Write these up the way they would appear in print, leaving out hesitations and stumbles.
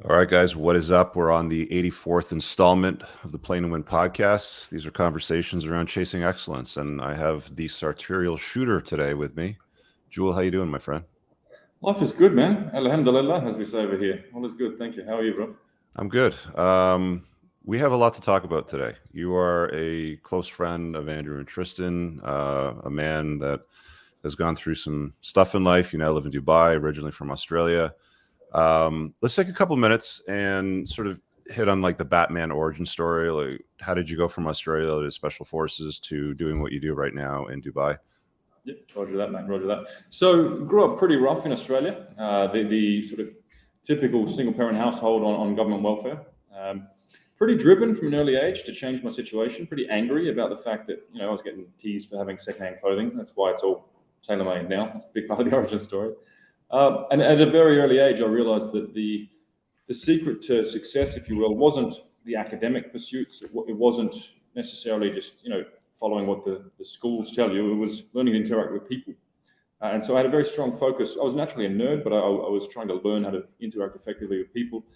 All right, guys, what is up? We're on the 84th installment of the Play and Win podcast. These are conversations around chasing excellence, and I have the Sartorial Shooter today with me. Joule, how you doing, my friend? Life is good, man. Alhamdulillah, as we say over here. All is good. Thank you. How are you, bro? I'm good. We have a lot to talk about today. You are a close friend of Andrew and Tristan, a man that has gone through some stuff in life. You now live in Dubai, originally from Australia. Let's take a couple minutes and sort of hit on like the Batman origin story. Like, how did you go from Australia to Special Forces to doing what you do right now in Dubai? Yep, roger that, mate. Roger that. So, grew up pretty rough in Australia. The sort of typical single-parent household on government welfare. Pretty driven from an early age to change my situation. Pretty angry about the fact that I was getting teased for having second-hand clothing. That's why it's all tailor-made now. That's a big part of the origin story. And at a very early age, I realized that the secret to success, if you will, wasn't the academic pursuits. It wasn't necessarily just, following what the schools tell you. It was learning to interact with people. And so I had a very strong focus. I was naturally a nerd, but I was trying to learn how to interact effectively with people.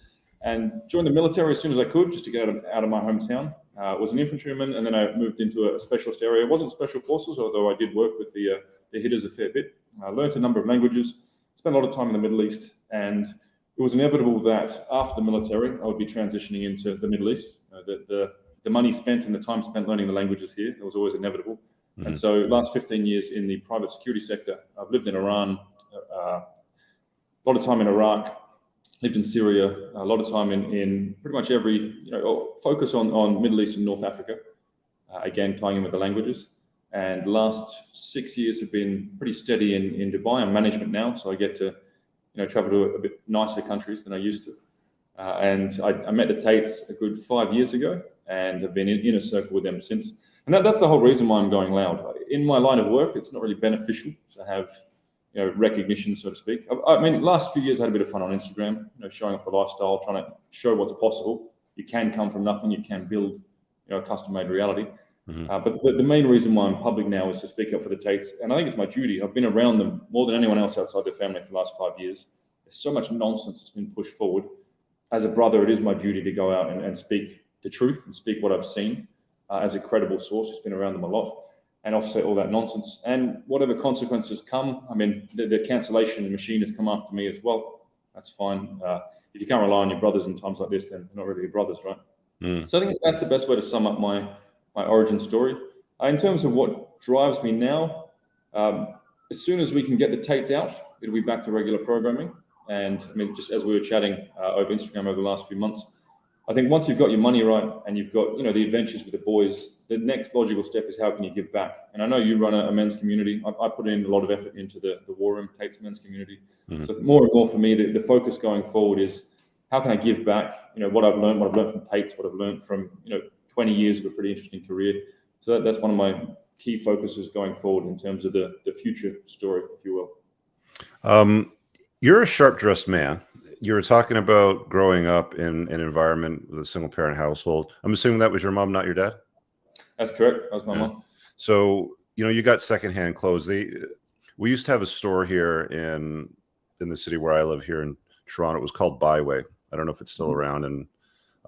And joined the military as soon as I could, just to get out of my hometown. Was an infantryman, and then I moved into a specialist area. It wasn't special forces, although I did work with the hitters a fair bit. I learned a number of languages. Spent a lot of time in the Middle East, and it was inevitable that after the military, I would be transitioning into the Middle East. The money spent and the time spent learning the languages here, it was always inevitable. Mm-hmm. And so last 15 years in the private security sector, I've lived in Iran, a lot of time in Iraq, lived in Syria, a lot of time in pretty much every, focus on Middle East and North Africa, again, tying in with the languages. And the last 6 years have been pretty steady in Dubai. I'm management now, so I get to, travel to a bit nicer countries than I used to. And I met the Tates a good 5 years ago and have been in a circle with them since. And that's the whole reason why I'm going loud. In my line of work, it's not really beneficial to have, recognition, so to speak. I mean, last few years I had a bit of fun on Instagram, showing off the lifestyle, trying to show what's possible. You can come from nothing. You can build, a custom-made reality. Mm-hmm. But the main reason why I'm public now is to speak up for the Tates. And I think it's my duty. I've been around them more than anyone else outside their family for the last 5 years. There's so much nonsense that's been pushed forward. As a brother, it is my duty to go out and speak the truth and speak what I've seen as a credible source who's been around them a lot and offset all that nonsense. And whatever consequences come, I mean, the cancellation machine has come after me as well. That's fine. If you can't rely on your brothers in times like this, then they're not really your brothers, right? Mm. So I think that's the best way to sum up my origin story. In terms of what drives me now, as soon as we can get the Tates out, it'll be back to regular programming. And I mean, just as we were chatting over Instagram over the last few months, I think once you've got your money right and you've got, the adventures with the boys, the next logical step is how can you give back? And I know you run a men's community. I put in a lot of effort into the War Room Tates men's community. Mm-hmm. So more and more for me, the focus going forward is how can I give back, what I've learned from Tates, what I've learned from, 20 years of a pretty interesting career. So that's one of my key focuses going forward in terms of the future story, if you will. You're a sharp-dressed man. You were talking about growing up in an environment with a single-parent household. I'm assuming that was your mom, not your dad? That's correct. That was my mom. So, you got secondhand clothes. We used to have a store here in the city where I live here in Toronto. It was called Byway. I don't know if it's still around in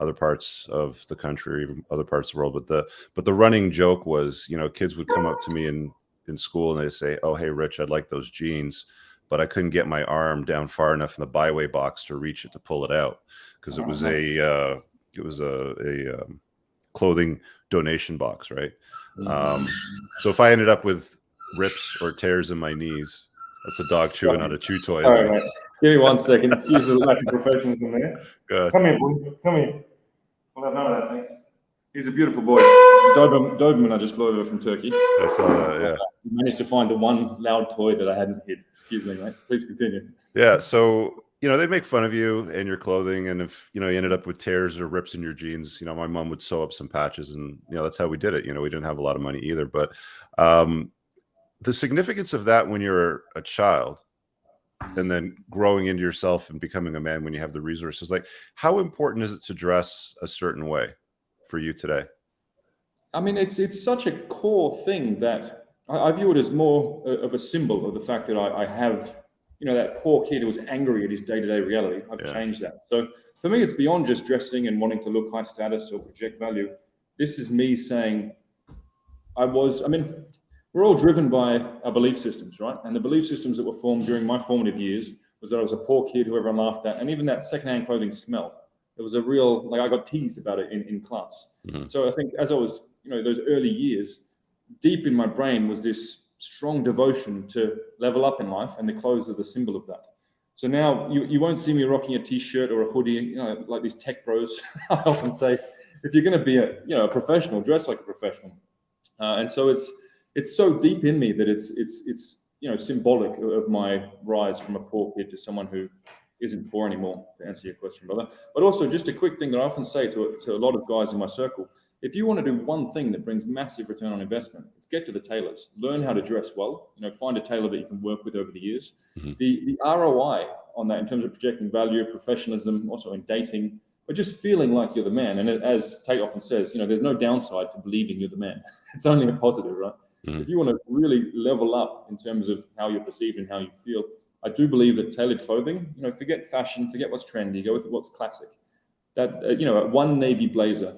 other parts of the country, even other parts of the world. But the running joke was, kids would come up to me in school and they'd say, "Oh, hey, Rich, I'd like those jeans." But I couldn't get my arm down far enough in the Byway box to reach it to pull it out because it was a clothing donation box, right? So if I ended up with rips or tears in my knees, that's a dog chewing on a chew toy. All right, mate. Give me 1 second. Excuse the lack of professionalism there. Good. Come here, boy. Come here. We'll have none of that, thanks. He's a beautiful boy. Doberman, I just flew over from Turkey. I saw that, yeah. We managed to find the one loud toy that I hadn't hid. Excuse me, mate. Please continue. Yeah, so, they'd make fun of you and your clothing, and if, you ended up with tears or rips in your jeans, my mom would sew up some patches, and, that's how we did it. We didn't have a lot of money either, but the significance of that when you're a child and then growing into yourself and becoming a man when you have the resources, like how important is it to dress a certain way for you today? I mean, it's such a core thing that I view it as more of a symbol of the fact that I have, that poor kid who was angry at his day-to-day reality. I've changed that. So for me, it's beyond just dressing and wanting to look high status or project value. This is me saying, we're all driven by our belief systems, right? And the belief systems that were formed during my formative years was that I was a poor kid who everyone laughed at. And even that secondhand clothing smell, it was a real, like I got teased about it in class. Mm-hmm. So I think as I was, those early years, deep in my brain was this strong devotion to level up in life, and the clothes are the symbol of that. So now you won't see me rocking a t-shirt or a hoodie, like these tech bros. I often say, if you're going to be a professional, dress like a professional. And so it's so deep in me that it's symbolic of my rise from a poor kid to someone who isn't poor anymore, to answer your question, brother. But also just a quick thing that I often say to a lot of guys in my circle: if you want to do one thing that brings massive return on investment, it's get to the tailors, learn how to dress well, find a tailor that you can work with over the years. Mm-hmm. The ROI on that in terms of projecting value, professionalism, also in dating, but just feeling like you're the man. And as Tate often says, there's no downside to believing you're the man. It's only a positive, right? Mm-hmm. If you want to really level up in terms of how you're perceived and how you feel, I do believe that tailored clothing, forget fashion, forget what's trendy, go with what's classic. That, one navy blazer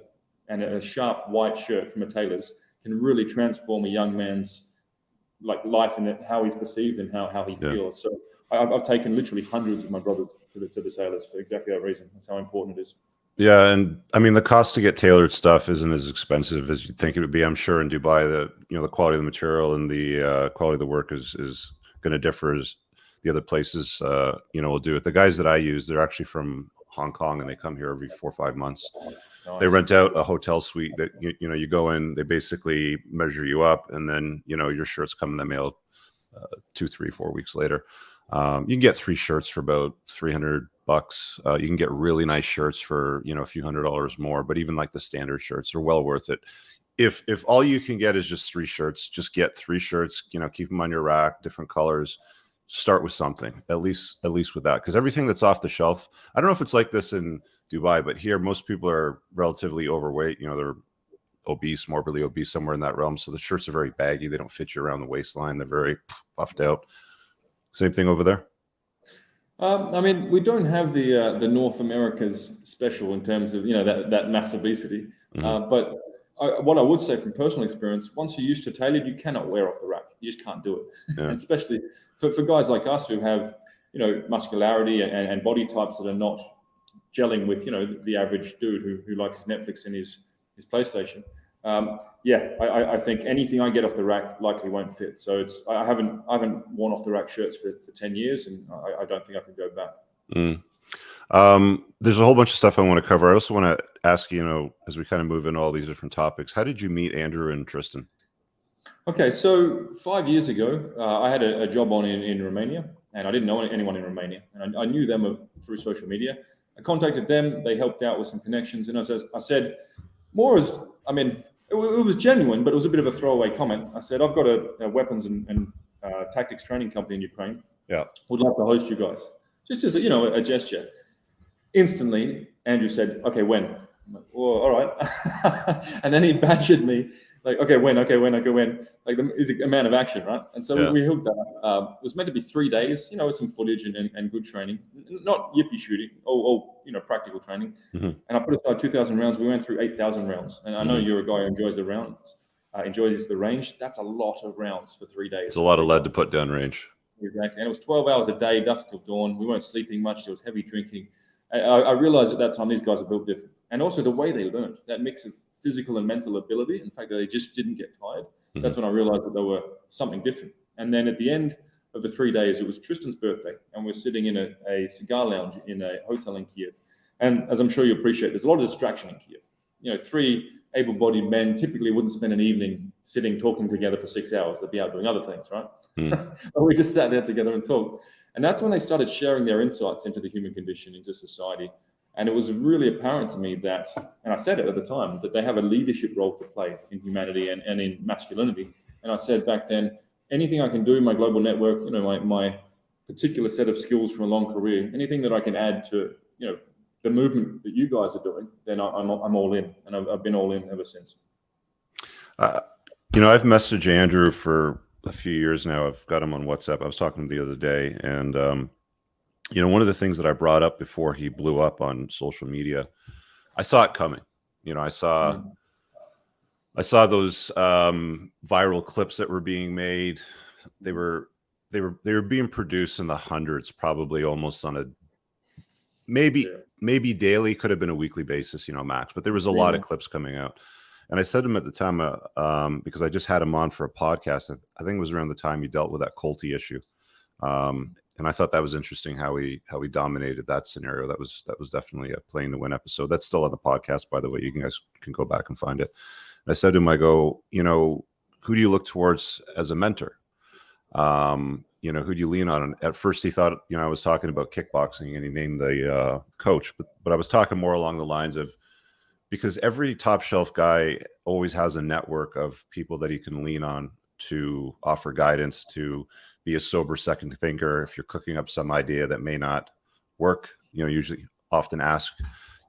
and a sharp white shirt from a tailor's can really transform a young man's life and how he's perceived and how he feels. So I've taken literally hundreds of my brothers to the tailors for exactly that reason. That's how important it is. Yeah, and I mean the cost to get tailored stuff isn't as expensive as you think it would be. I'm sure in Dubai, the quality of the material and the quality of the work is going to differ as the other places will do it. The guys that I use, they're actually from Hong Kong, and they come here every 4 or 5 months. Nice. They rent out a hotel suite that you go in, they basically measure you up, and then your shirts come in the mail 2, 3, 4 weeks later. You can get 3 shirts for about $300. You can get really nice shirts for a few $100s more, but even like the standard shirts are well worth it. If all you can get is just 3 shirts, just get 3 shirts, keep them on your rack, different colors. Start with something, at least with that, because everything that's off the shelf, I don't know if it's like this in Dubai, but here most people are relatively overweight. They're obese, morbidly obese, somewhere in that realm. So the shirts are very baggy. They don't fit you around the waistline. They're very puffed out. Same thing over there. We don't have the North America's special in terms of that mass obesity, mm-hmm. But what I would say from personal experience, once you're used to tailored, you cannot wear off the rack. You just can't do it. Yeah. And especially for guys like us who have, muscularity and body types that are not gelling with, the average dude who likes his Netflix and his PlayStation. I think anything I get off the rack likely won't fit. So I haven't worn off the rack shirts for 10 years, and I don't think I can go back. Mm. There's a whole bunch of stuff I want to cover. I also want to ask you, as we kind of move into all these different topics, how did you meet Andrew and Tristan? Okay, so 5 years ago, I had a job on in Romania, and I didn't know anyone in Romania, and I knew them through social media. I contacted them; they helped out with some connections, and I said, more as, it was genuine, but it was a bit of a throwaway comment. I said, I've got a weapons and tactics training company in Ukraine. Yeah, would like to host you guys, just as a gesture. Instantly, Andrew said, "Okay, when?" I'm like, "Oh, all right." And then he badgered me, like, "Okay, when? Like, he's a man of action, right?" And so we hooked that up. It was meant to be 3 days, with some footage and good training, not yippee shooting, all practical training. Mm-hmm. And I put aside 2,000 rounds. We went through 8,000 rounds. And I know you're a guy who enjoys the rounds, enjoys the range. That's a lot of rounds for 3 days. It's a lot of lead to put down range. Exactly. And it was 12 hours a day, dusk till dawn. We weren't sleeping much. There was heavy drinking. I realized at that time these guys are built different. And also the way they learned, that mix of physical and mental ability, in fact, they just didn't get tired. Mm-hmm. That's when I realized that they were something different. And then at the end of the 3 days, it was Tristan's birthday, and we're sitting in a cigar lounge in a hotel in Kiev. And as I'm sure you appreciate, there's a lot of distraction in Kiev. 3 able-bodied men typically wouldn't spend an evening sitting talking together for 6 hours. They'd be out doing other things, right? Mm. But we just sat there together and talked. And that's when they started sharing their insights into the human condition, into society. And it was really apparent to me that, and I said it at the time, that they have a leadership role to play in humanity and in masculinity. And I said back then, anything I can do in my global network, my particular set of skills from a long career, anything that I can add to, the movement that you guys are doing, then I'm all in. And I've been all in ever since. I've messaged Andrew for a few years now. I've got him on WhatsApp. I was talking to him the other day, and you know, one of the things that I brought up before he blew up on social media, I saw it coming. You know, I saw those viral clips that were being made. They were being produced in the hundreds, probably almost on a maybe daily, could have been a weekly basis, you know, max. But there was a lot of clips coming out. And I said to him at the time, because I just had him on for a podcast, I think it was around the time he dealt with that Colty issue. And I thought that was interesting how he dominated that scenario. That was definitely a playing to win episode. That's still on the podcast, by the way. You guys can go back and find it. And I said to him, I go, you know, who do you look towards as a mentor? You know, who do you lean on? And at first he thought, you know, I was talking about kickboxing, and he named the coach, but I was talking more along the lines of, because every top shelf guy always has a network of people that he can lean on to offer guidance, to be a sober second thinker. If you're cooking up some idea that may not work, you know, usually often ask,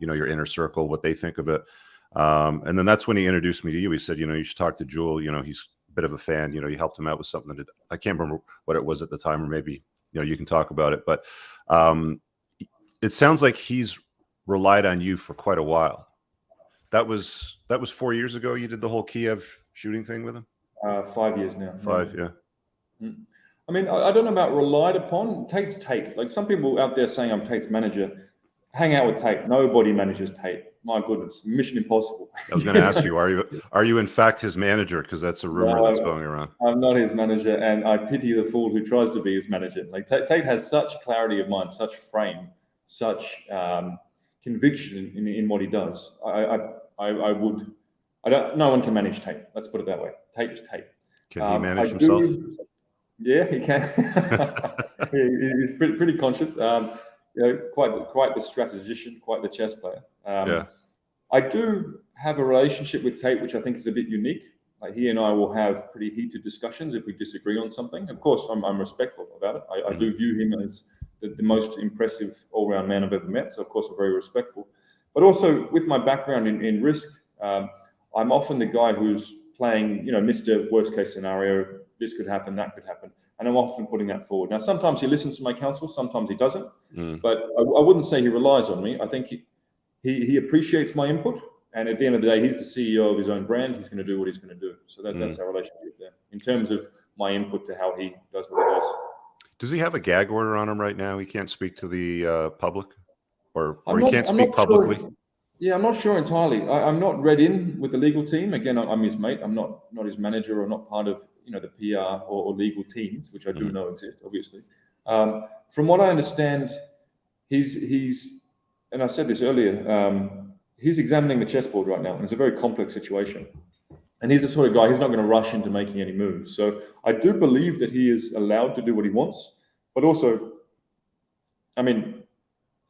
you know, your inner circle what they think of it. And then that's when he introduced me to you. He said, you know, you should talk to Joule. You know, he's a bit of a fan. You know, you helped him out with something that I can't remember what it was at the time, or maybe, you know, you can talk about it. But it sounds like he's relied on you for quite a while. That was 4 years ago. You did the whole Kiev shooting thing with him. 5 years now. 5, yeah. I mean, I don't know about relied upon. Tate's Tate. Like, some people out there saying I'm Tate's manager. Hang out with Tate. Nobody manages Tate. My goodness, mission impossible. I was going to ask you, are you in fact his manager? Because that's a rumor that's going around. I'm not his manager, and I pity the fool who tries to be his manager. Like, Tate has such clarity of mind, such frame, such conviction in what he does. No one can manage Tate. Let's put it that way. Tate is Tate. Can he manage himself? Yeah, he can. He's pretty conscious. You know, quite the strategician, quite the chess player. I do have a relationship with Tate, which I think is a bit unique. Like, he and I will have pretty heated discussions if we disagree on something. Of course, I'm respectful about it. I do view him as the most impressive all-round man I've ever met. So, of course, I'm very respectful. But also, with my background in risk, I'm often the guy who's playing, you know, Mr. Worst case scenario. This could happen, that could happen. And I'm often putting that forward. Now, sometimes he listens to my counsel, sometimes he doesn't. But I wouldn't say he relies on me. I think he appreciates my input. And at the end of the day, he's the CEO of his own brand. He's going to do what he's going to do. So that's our relationship there, in terms of my input to how he does what he does. Does he have a gag order on him right now? He can't speak to the public, or he can't speak publicly? Sure. Yeah, I'm not sure entirely. I'm not read in with the legal team. Again, I'm his mate. I'm not his manager, or not part of, you know, the PR or legal teams, which I do know exist, obviously. From what I understand, he's and I said this earlier, he's examining the chessboard right now, and it's a very complex situation. And he's the sort of guy, he's not going to rush into making any moves. So I do believe that he is allowed to do what he wants. But also, I mean,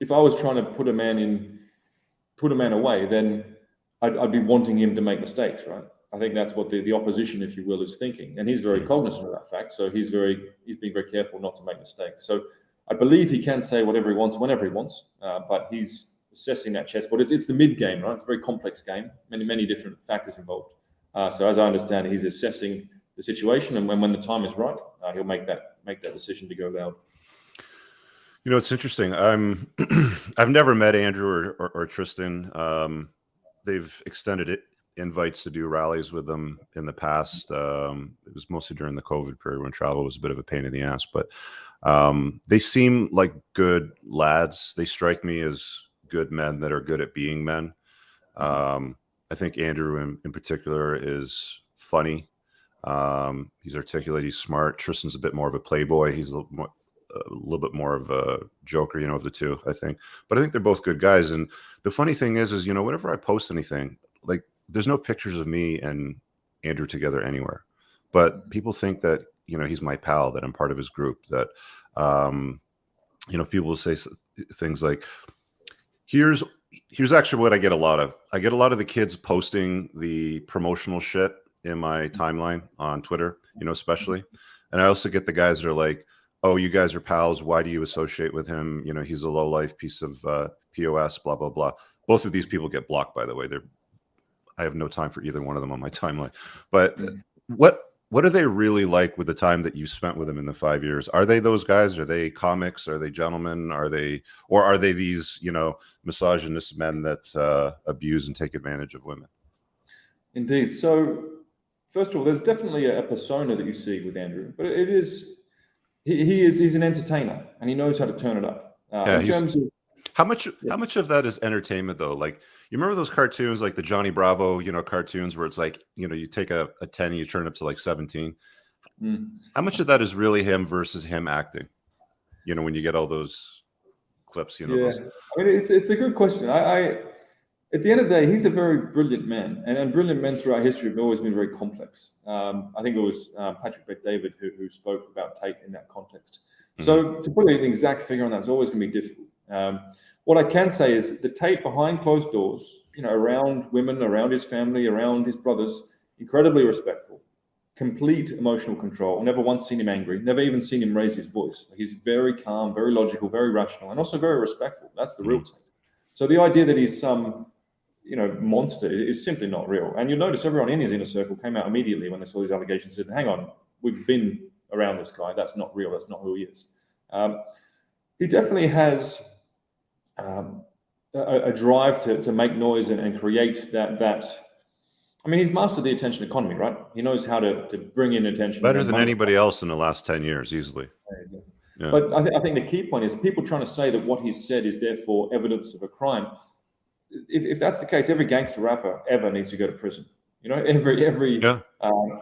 if I was trying to put a man away, then I'd be wanting him to make mistakes, right? I think that's what the opposition, if you will, is thinking. And he's very cognizant of that fact. So he's being very careful not to make mistakes. So I believe he can say whatever he wants, whenever he wants, but he's assessing that chessboard. It's the mid game, right? It's a very complex game, many different factors involved. So as I understand, he's assessing the situation, and when the time is right, he'll make that decision to go loud. You know, it's interesting. I've never met Andrew or Tristan. They've extended invites to do rallies with them in the past. It was mostly during the COVID period when travel was a bit of a pain in the ass, but they seem like good lads. They strike me as good men that are good at being men. I think Andrew in particular is funny. He's articulate. He's smart. Tristan's a bit more of a playboy. He's a little bit more of a joker, you know, of the two, I think. But I think they're both good guys. And the funny thing is, you know, whenever I post anything, like, there's no pictures of me and Andrew together anywhere. But people think that, you know, he's my pal, that I'm part of his group, that, you know, people will say things like, here's actually what I get a lot of. I get a lot of the kids posting the promotional shit in my timeline on Twitter, you know, especially. And I also get the guys that are like, oh, you guys are pals. Why do you associate with him? You know, he's a low-life piece of POS, blah, blah, blah. Both of these people get blocked, by the way. I have no time for either one of them on my timeline. But what what are they really like with the time that you spent with them in the 5 years? Are they those guys? Are they comics? Are they gentlemen? Are they these, misogynist men that abuse and take advantage of women? Indeed. So, first of all, there's definitely a persona that you see with Andrew, but it is he's an entertainer and he knows how to turn it up. In terms of how much of that is entertainment though? Like, you remember those cartoons, like the Johnny Bravo, cartoons where it's like, you take a 10 and you turn it up to like 17. How much of that is really him versus him acting? When you get all those clips, those... I mean, it's a good question. I at the end of the day, he's a very brilliant man, and brilliant men throughout history have always been very complex. I think it was Patrick Bet-David who spoke about Tate in that context. So to put an exact figure on that is always going to be difficult. What I can say is the Tate behind closed doors, around women, around his family, around his brothers, incredibly respectful, complete emotional control. Never once seen him angry. Never even seen him raise his voice. Like, he's very calm, very logical, very rational, and also very respectful. That's the real Tate. So the idea that he's some monster is simply not real. And you'll notice everyone in his inner circle came out immediately when they saw these allegations and said, hang on, we've been around this guy. That's not real. That's not who he is. He definitely has a drive to make noise and create that. I mean, he's mastered the attention economy, right? He knows how to bring in attention. Better than anybody else in the last 10 years, easily. Yeah. But I think the key point is people trying to say that what he's said is therefore evidence of a crime. If that's the case, every gangster rapper ever needs to go to prison. Every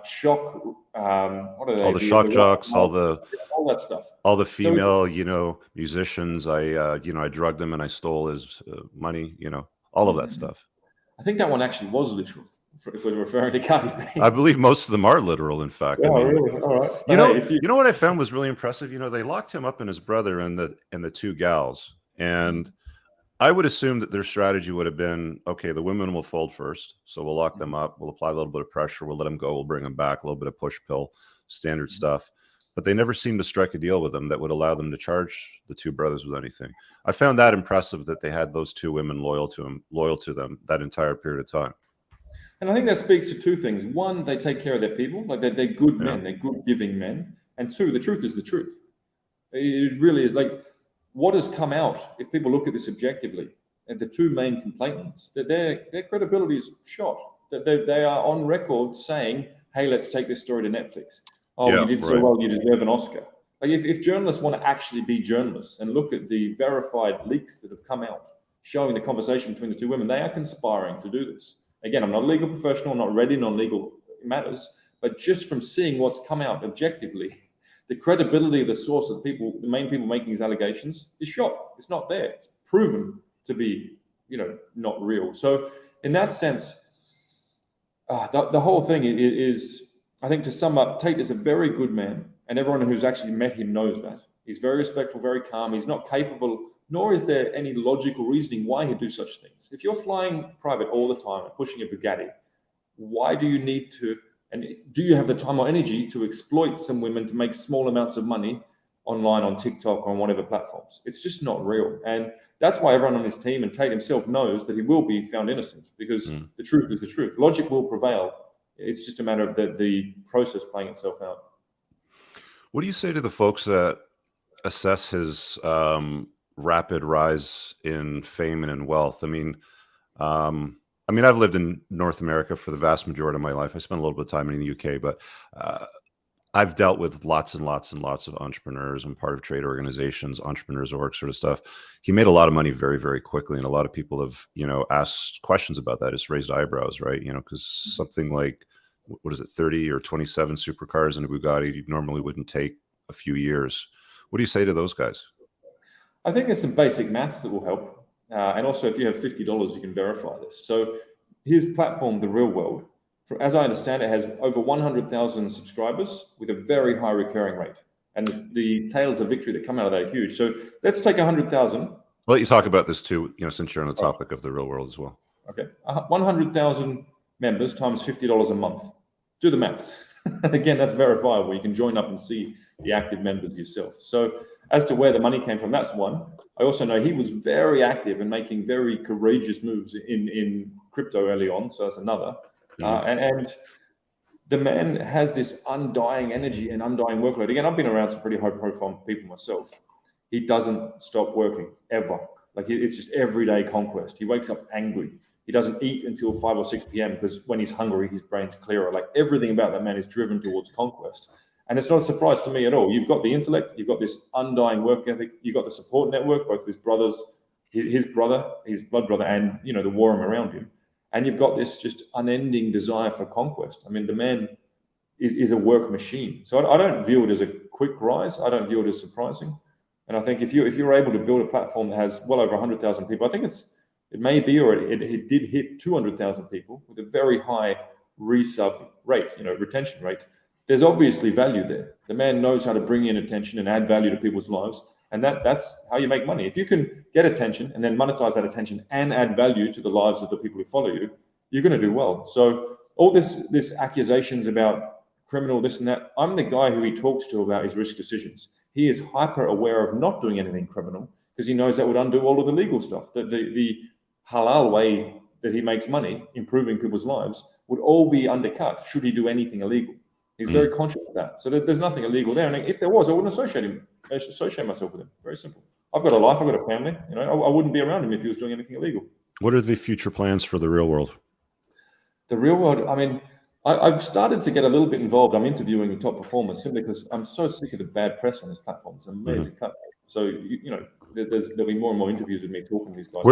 shock. What are they? All the shock jocks, all that stuff. All the female, musicians. I drugged them and I stole his money. All of that stuff. I think that one actually was literal. If we're referring to Cardi B. I believe most of them are literal. In fact, really? All right. You know what I found was really impressive. They locked him up and his brother and the two gals, and I would assume that their strategy would have been, okay, the women will fold first, so we'll lock them up, we'll apply a little bit of pressure, we'll let them go, we'll bring them back, a little bit of push pill, standard stuff. But they never seemed to strike a deal with them that would allow them to charge the two brothers with anything. I found that impressive that they had those two women loyal to them that entire period of time. And I think that speaks to two things. One, they take care of their people, like they're good men, they're good giving men. And two, the truth is the truth. It really is. Like, what has come out, if people look at this objectively, and the two main complainants, that their credibility is shot. That they are on record saying, hey, let's take this story to Netflix. Oh, you did so well, you deserve an Oscar. Like, if journalists want to actually be journalists and look at the verified leaks that have come out showing the conversation between the two women, they are conspiring to do this. Again, I'm not a legal professional, I'm not read on legal matters, but just from seeing what's come out objectively, the credibility of the source of the main people making these allegations is shot. It's not there. It's proven to be, not real. So in that sense, the whole thing is, I think, to sum up, Tate is a very good man, and everyone who's actually met him knows that. He's very respectful, very calm. He's not capable, nor is there any logical reasoning why he'd do such things. If you're flying private all the time and pushing a Bugatti, why do you need to, and do you have the time or energy to exploit some women to make small amounts of money online on TikTok or on whatever platforms? It's just not real. And that's why everyone on his team and Tate himself knows that he will be found innocent, because the truth is the truth. Logic will prevail. It's just a matter of the process playing itself out. What do you say to the folks that assess his rapid rise in fame and in wealth? I mean, I've lived in North America for the vast majority of my life. I spent a little bit of time in the UK, but I've dealt with lots and lots and lots of entrepreneurs. I'm part of trade organizations, entrepreneurs org sort of stuff. He made a lot of money very, very quickly. And a lot of people have, asked questions about that. It's raised eyebrows, right? Because something like, 30 or 27 supercars in a Bugatti normally wouldn't take a few years. What do you say to those guys? I think there's some basic maths that will help. And also, if you have $50, you can verify this. So his platform, The Real World, as I understand it, has over 100,000 subscribers with a very high recurring rate. And the tales of victory that come out of that are huge. So let's take 100,000. I'll let you talk about this too, since you're on the topic of The Real World as well. Okay. 100,000 members times $50 a month. Do the maths. Again, that's verifiable. You can join up and see the active members yourself. So as to where the money came from, that's one. I also know he was very active and making very courageous moves in crypto early on. So that's another. And the man has this undying energy and undying workload. Again, I've been around some pretty high-profile people myself. He doesn't stop working ever. Like it's just everyday conquest. He wakes up angry. He doesn't eat until 5 or 6 p.m. because when he's hungry, his brain's clearer. Like everything about that man is driven towards conquest. And it's not a surprise to me at all. You've got the intellect, you've got this undying work ethic, you've got the support network, both his brothers, his brother, his blood brother, and the war room around him. And you've got this just unending desire for conquest. I mean, the man is a work machine. So I don't view it as a quick rise. I don't view it as surprising. And I think if you're able to build a platform that has well over 100,000 people, I think it may be, or it did hit 200,000 people with a very high resub rate, retention rate. There's obviously value there. The man knows how to bring in attention and add value to people's lives. And that's how you make money. If you can get attention and then monetize that attention and add value to the lives of the people who follow you, you're going to do well. So all this accusations about criminal, this and that, I'm the guy who he talks to about his risk decisions. He is hyper aware of not doing anything criminal because he knows that would undo all of the legal stuff. The halal way that he makes money, improving people's lives, would all be undercut should he do anything illegal. He's very conscious of that. So there's nothing illegal there. And if there was, I wouldn't associate myself with him. Very simple. I've got a life, I've got a family. I wouldn't be around him if he was doing anything illegal. What are the future plans for the real world? The real world, I mean, I've started to get a little bit involved. I'm interviewing top performers simply because I'm so sick of the bad press on this platform. It's an amazing platform. So, there'll be more and more interviews with me talking to these guys.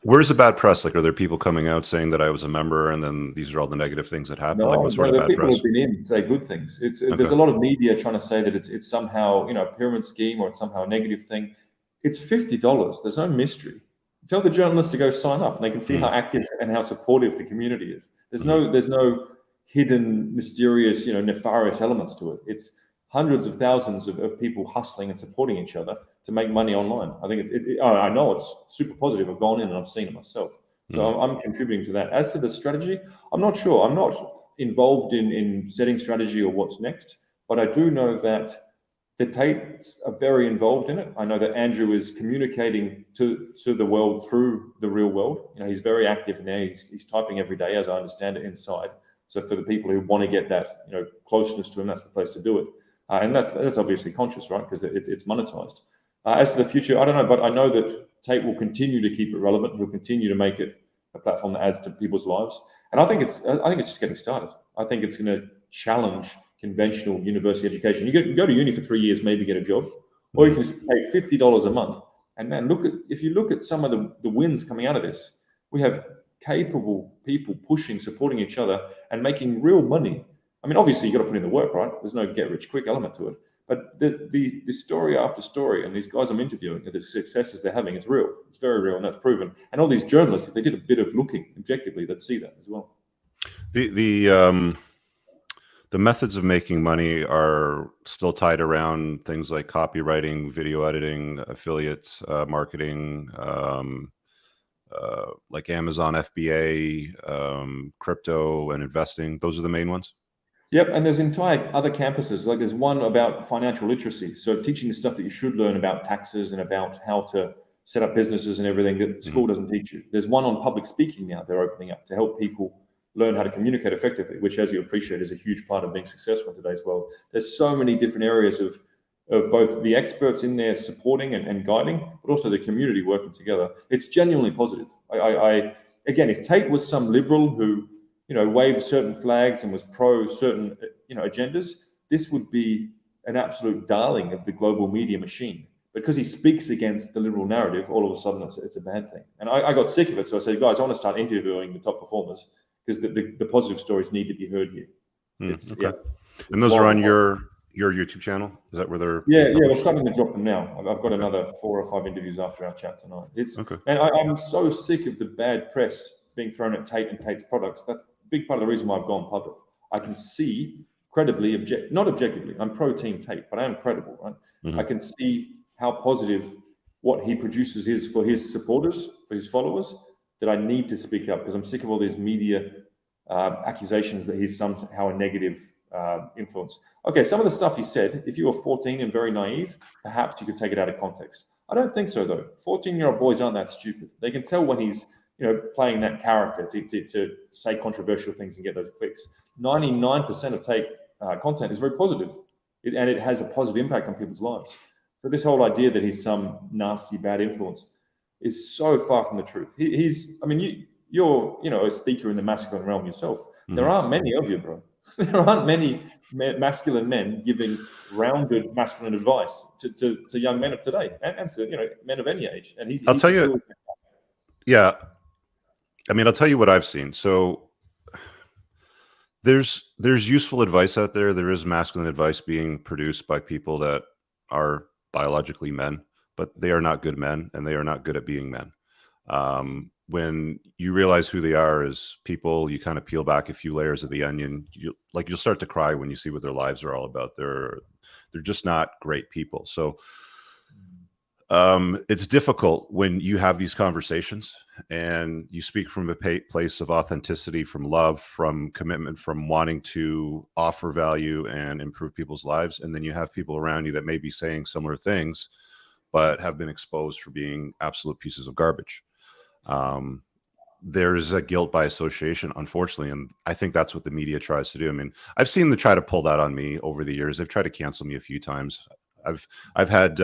Where's the bad press? Like, are there people coming out saying that I was a member and then these are all the negative things that happen? No, like, what sort of bad people press? who've been in say good things. There's a lot of media trying to say that it's somehow, a pyramid scheme or it's somehow a negative thing. It's $50. There's no mystery. Tell the journalists to go sign up and they can see how active and how supportive the community is. There's no hidden, mysterious, nefarious elements to it. It's hundreds of thousands of people hustling and supporting each other to make money online. I think I know it's super positive. I've gone in and I've seen it myself. So I'm contributing to that. As to the strategy, I'm not sure. I'm not involved in setting strategy or what's next, but I do know that the Tates are very involved in it. I know that Andrew is communicating to the world through the real world. He's very active in there. He's typing every day, as I understand it, inside. So for the people who want to get that, closeness to him, that's the place to do it. And that's obviously conscious, right? Because it's monetized. As to the future, I don't know, but I know that Tate will continue to keep it relevant. He'll continue to make it a platform that adds to people's lives. And I think it's just getting started. I think it's going to challenge conventional university education. You can go to uni for 3 years, maybe get a job, or you can pay $50 a month. And man, if you look at some of the wins coming out of this, we have capable people pushing, supporting each other, and making real money. I mean, obviously, you got to put in the work, right? There's no get-rich-quick element to it. But the story after story, and these guys I'm interviewing, the successes they're having, it's real. It's very real, and that's proven. And all these journalists, if they did a bit of looking objectively, they'd see that as well. The methods of making money are still tied around things like copywriting, video editing, affiliate marketing, like Amazon FBA, crypto, and investing. Those are the main ones. Yep, and there's entire other campuses. Like there's one about financial literacy, so teaching the stuff that you should learn about taxes and about how to set up businesses and everything that school doesn't teach you. There's one on public speaking now they're opening up to help people learn how to communicate effectively, which, as you appreciate, is a huge part of being successful in today's world. There's so many different areas of both the experts in there supporting and guiding, but also the community working together. It's genuinely positive. Again, if Tate was some liberal who waved certain flags and was pro certain, agendas, this would be an absolute darling of the global media machine. Because he speaks against the liberal narrative, all of a sudden it's a bad thing. And I got sick of it, so I said, guys, I want to start interviewing the top performers because the positive stories need to be heard here. Okay. Yeah. And those are on your YouTube channel? Is that where they're? Yeah, we're starting to drop them now. I've got another 4 or 5 interviews after our chat tonight. And I'm so sick of the bad press being thrown at Tate and Tate's products. That's a big part of the reason why I've gone public. I can see credibly, not objectively, I'm pro Team Tate, but I am credible, right? I can see how positive what he produces is for his supporters, for his followers, that I need to speak up because I'm sick of all these media accusations that he's somehow a negative influence. Okay, some of the stuff he said, if you were 14 and very naive, perhaps you could take it out of context. I don't think so, though. 14-year-old boys aren't that stupid. They can tell when he's playing that character to say controversial things and get those clicks. 99% of Tate content is very positive, and it has a positive impact on people's lives. But this whole idea that he's some nasty, bad influence is so far from the truth. You're a speaker in the masculine realm yourself. Mm-hmm. There aren't many of you, bro. There aren't many masculine men giving rounded masculine advice to young men of today and to men of any age. And I'll tell you. Yeah, I'll tell you what I've seen. So there's useful advice out there. There is masculine advice being produced by people that are biologically men, but they are not good men, and they are not good at being men. When you realize who they are as people, you kind of peel back a few layers of the onion. You'll start to cry when you see what their lives are all about. They're just not great people. So it's difficult when you have these conversations and you speak from a place of authenticity, from love, from commitment, from wanting to offer value and improve people's lives. And then you have people around you that may be saying similar things, but have been exposed for being absolute pieces of garbage. There is a guilt by association, unfortunately, and I think that's what the media tries to do. I've seen them try to pull that on me over the years. They've tried to cancel me a few times. I've had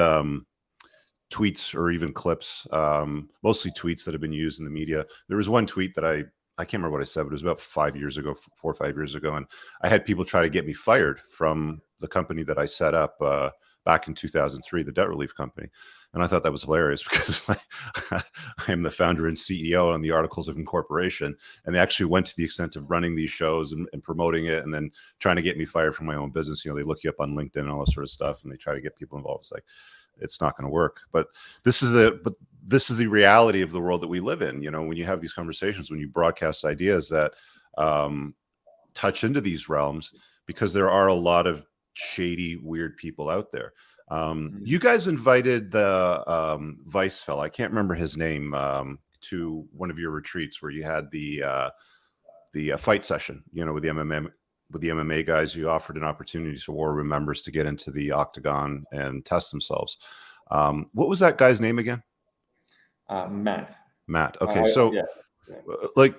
tweets or even clips, mostly tweets that have been used in the media. There was one tweet that I can't remember what I said, but it was about 4 or 5 years ago, and I had people try to get me fired from the company that I set up back in 2003, the debt relief company. And I thought that was hilarious because I am the founder and CEO on the Articles of Incorporation. And they actually went to the extent of running these shows and promoting it, and then trying to get me fired from my own business. They look you up on LinkedIn and all that sort of stuff, and they try to get people involved. It's like, it's not going to work. But this is the reality of the world that we live in. When you have these conversations, when you broadcast ideas that touch into these realms, because there are a lot of shady, weird people out there. You guys invited the Vice fella, I can't remember his name, to one of your retreats where you had the fight session, with the MMA guys. You offered an opportunity to war room members to get into the octagon and test themselves. What was that guy's name again? Matt. Okay,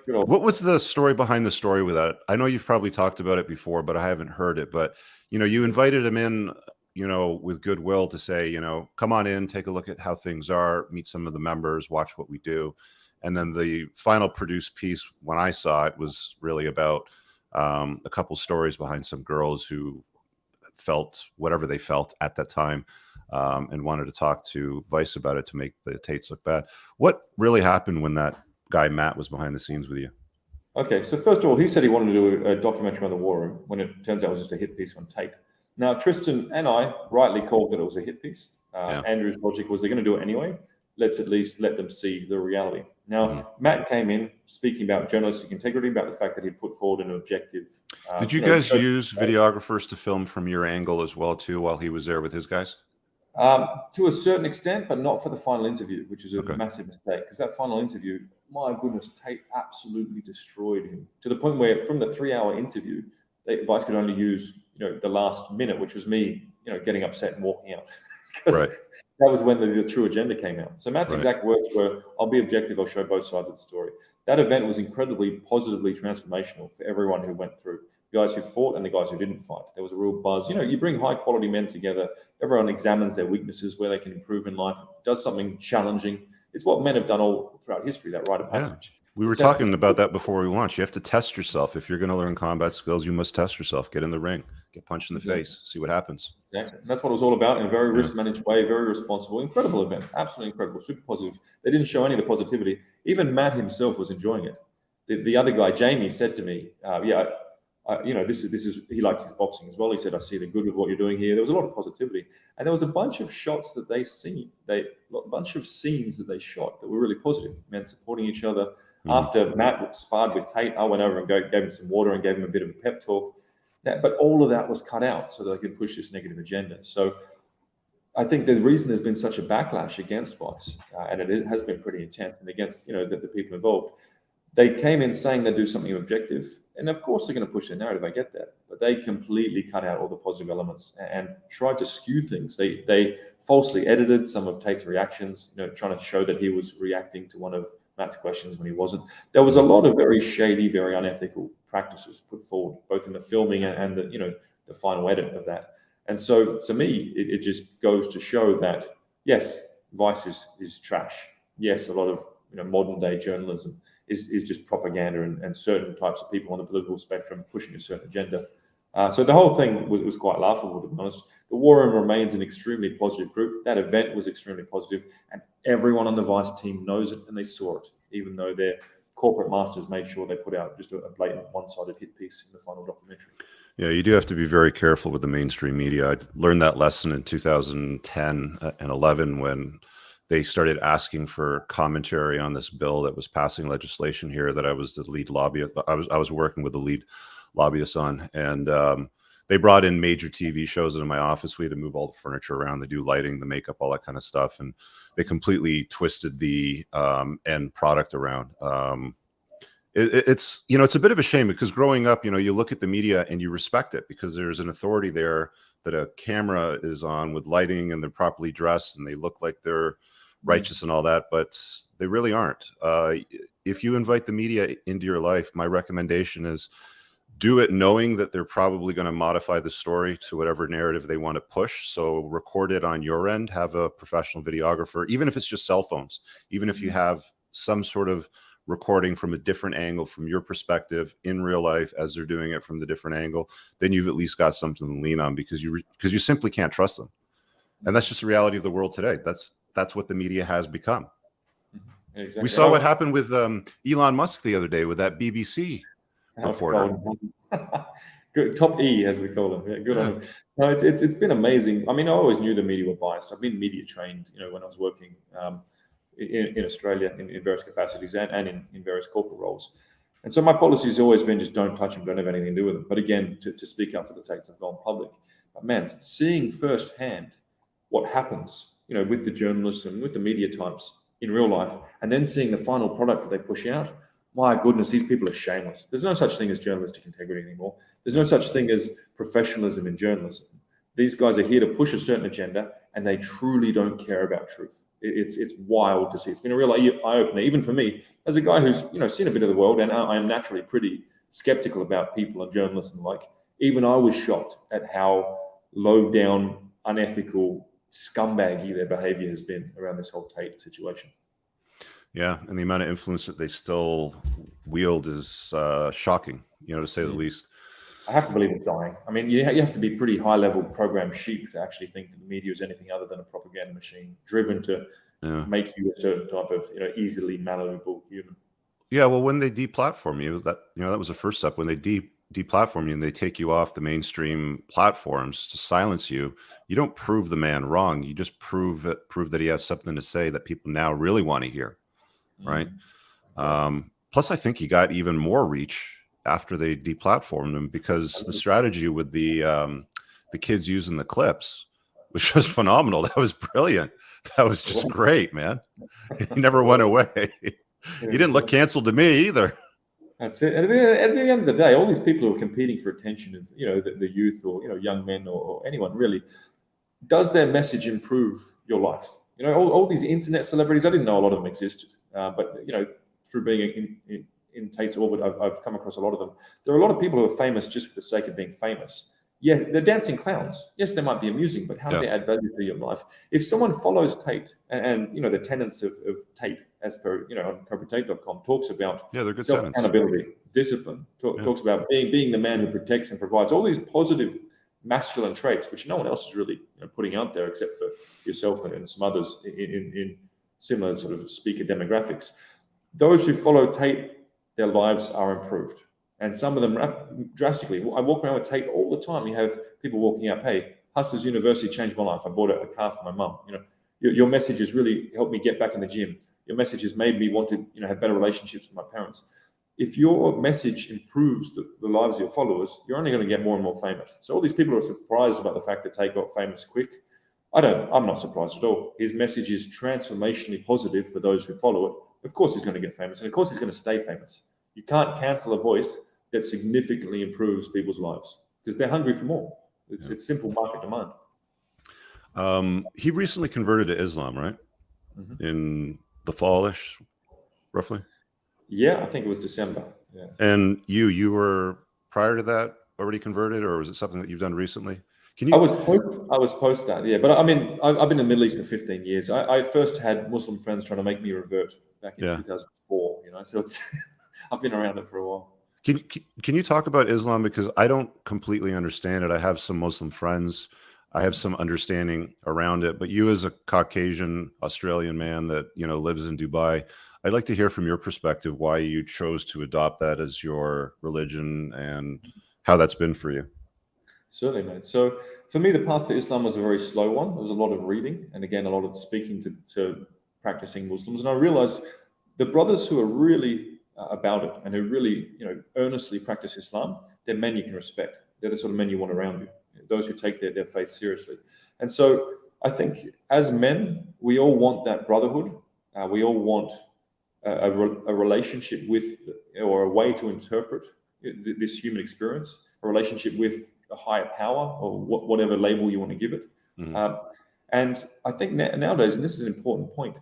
what was the story behind the story with that? I know you've probably talked about it before, but I haven't heard it. But you invited him in, with goodwill to say, come on in, take a look at how things are, meet some of the members, watch what we do. And then the final produced piece, when I saw it, was really about a couple stories behind some girls who felt whatever they felt at that time, and wanted to talk to Vice about it to make the Tates look bad. What really happened when that guy Matt was behind the scenes with you? Okay, so first of all, he said he wanted to do a documentary on the war room, when it turns out it was just a hit piece on Tate. Now, Tristan and I rightly called that it was a hit piece. Andrew's logic was, they're going to do it anyway. Let's at least let them see the reality. Now, Matt came in speaking about journalistic integrity, about the fact that he put forward an objective. Did you guys use videographers to film from your angle as well, too, while he was there with his guys? To a certain extent, but not for the final interview, which is a massive mistake. Because that final interview, my goodness, Tate absolutely destroyed him, to the point where from the 3-hour interview, Vice could only use the last minute, which was me getting upset and walking out. Because that was when the true agenda came out. So Matt's exact words were, I'll be objective, I'll show both sides of the story. That event was incredibly positively transformational for everyone who went through. The guys who fought and the guys who didn't fight. There was a real buzz. You bring high quality men together, everyone examines their weaknesses, where they can improve in life, does something challenging. It's what men have done all throughout history, that rite of passage. We were talking about that before we launched. You have to test yourself. If you're going to learn combat skills, you must test yourself. Get in the ring, get punched in the face, see what happens. Exactly. And that's what it was all about, in a very risk-managed way, very responsible, incredible event, absolutely incredible, super positive. They didn't show any of the positivity. Even Matt himself was enjoying it. The other guy, Jamie, said to me, this is he likes his boxing as well. He said, I see the good with what you're doing here. There was a lot of positivity. And there was a bunch of shots that a bunch of scenes that they shot that were really positive, men supporting each other. After Matt sparred with Tate, I went over and gave him some water and gave him a bit of a pep talk. But all of that was cut out so that they could push this negative agenda. So I think the reason there's been such a backlash against Vice, and it has been pretty intense, and against the people involved, they came in saying they'd do something objective. And of course, they're going to push their narrative. I get that. But they completely cut out all the positive elements and tried to skew things. They falsely edited some of Tate's reactions, trying to show that he was reacting to one of Matt's questions when he wasn't. There was a lot of very shady, very unethical practices put forward, both in the filming and the, the final edit of that. And so to me, it just goes to show that, yes, Vice is trash. Yes, a lot of modern day journalism is just propaganda and certain types of people on the political spectrum pushing a certain agenda. So the whole thing was quite laughable, to be honest. The War Room remains an extremely positive group. That event was extremely positive, and everyone on the Vice team knows it and they saw it, even though their corporate masters made sure they put out just a blatant one-sided hit piece in the final documentary. Yeah, you do have to be very careful with the mainstream media. I learned that lesson in 2010 and 11 when they started asking for commentary on this bill that was passing legislation here that I was the lead lobbyist. I was working with the lead lobbyist on, and they brought in major TV shows into my office. We had to move all the furniture around. They do lighting, the makeup, all that kind of stuff, and they completely twisted the end product around. It's it's a bit of a shame because growing up, you look at the media and you respect it because there's an authority there that a camera is on with lighting and they're properly dressed and they look like they're righteous and all that, but they really aren't. If you invite the media into your life, my recommendation is do it knowing that they're probably going to modify the story to whatever narrative they want to push. So record it on your end, have a professional videographer, even if it's just cell phones, even if you have some sort of recording from a different angle from your perspective in real life as they're doing it from the different angle, then you've at least got something to lean on because you simply can't trust them. And that's just the reality of the world today. That's what the media has become. Exactly. We saw what happened with Elon Musk the other day with that BBC reporter. Good, top E as we call him. Yeah, good on him. No, it's been amazing. I mean, I always knew the media were biased. I've been media trained, when I was working in Australia in various capacities and in various corporate roles. And so my policy has always been just don't touch them, don't have anything to do with them. But again, to speak up for the Tates, I've gone public. But man, seeing firsthand what happens, with the journalists and with the media types in real life, and then seeing the final product that they push out, my goodness, these people are shameless. There's no such thing as journalistic integrity anymore. There's no such thing as professionalism in journalism. These guys are here to push a certain agenda, and they truly don't care about truth. It's wild to see. It's been a real eye-opener, even for me, as a guy who's seen a bit of the world, and I am naturally pretty skeptical about people and journalists and the like. Even I was shocked at how low down, unethical, scumbaggy their behavior has been around this whole Tate situation. Yeah, and the amount of influence that they still wield is shocking, to say the least. I have to believe it's dying. I mean, you have to be pretty high-level program sheep to actually think that the media is anything other than a propaganda machine driven to make you a certain type of easily malleable human. Yeah, well, when they deplatform you, that was the first step. When they deplatform you and they take you off the mainstream platforms to silence you, you don't prove the man wrong. You just prove that he has something to say that people now really want to hear, right? Plus, I think he got even more reach after they deplatformed him because the strategy with the kids using the clips was just phenomenal. That was brilliant. That was just great, man. He never went away. He didn't look canceled to me either. That's it. And at the end of the day, all these people who are competing for attention of the youth or young men or anyone really, does their message improve your life? All these internet celebrities. I didn't know a lot of them existed, but through being in Tate's orbit, I've come across a lot of them. There are a lot of people who are famous just for the sake of being famous. Yeah, they're dancing clowns. Yes, they might be amusing, but how do they add value to your life? If someone follows Tate and the tenets of Tate, as per on CobraTate.com, talks about self-accountability, discipline, talks about being the man who protects and provides all these positive masculine traits, which no one else is really putting out there except for yourself and some others in similar sort of speaker demographics. Those who follow Tate, their lives are improved. And some of them drastically. I walk around with Tate all the time. You have people walking up, hey, Hustlers University changed my life. I bought a car for my mum. Your message has really helped me get back in the gym. Your message has made me want to have better relationships with my parents. If your message improves the lives of your followers, you're only going to get more and more famous. So all these people are surprised about the fact that Tate got famous quick. I'm not surprised at all. His message is transformationally positive for those who follow it. Of course he's going to get famous, and of course he's going to stay famous. You can't cancel a voice that significantly improves people's lives because they're hungry for more. It's simple market demand. He recently converted to Islam, right? In the fall-ish. roughly? Yeah, I think it was December. Yeah. And you were prior to that already converted, or was it something that you've done recently? Can you? I was post that, yeah. But I mean, I've been in the Middle East for 15 years. I first had Muslim friends trying to make me revert back in 2004. So it's I've been around it for a while. Can you talk about Islam, because I don't completely understand it. I have some Muslim friends. I have some understanding around it, but you as a Caucasian Australian man that lives in Dubai, I'd like to hear from your perspective why you chose to adopt that as your religion and how that's been for you. Certainly, mate. So for me, the path to Islam was a very slow one. There was a lot of reading, and again, a lot of speaking to practicing Muslims. And I realized the brothers who are really about it and who really, earnestly practice Islam, they're men you can respect. They're the sort of men you want around you, those who take their faith seriously. And so I think as men, we all want that brotherhood. We all want a relationship with, or a way to interpret this human experience, a relationship with a higher power, or whatever label you want to give it. Mm-hmm. And I think nowadays, and this is an important point,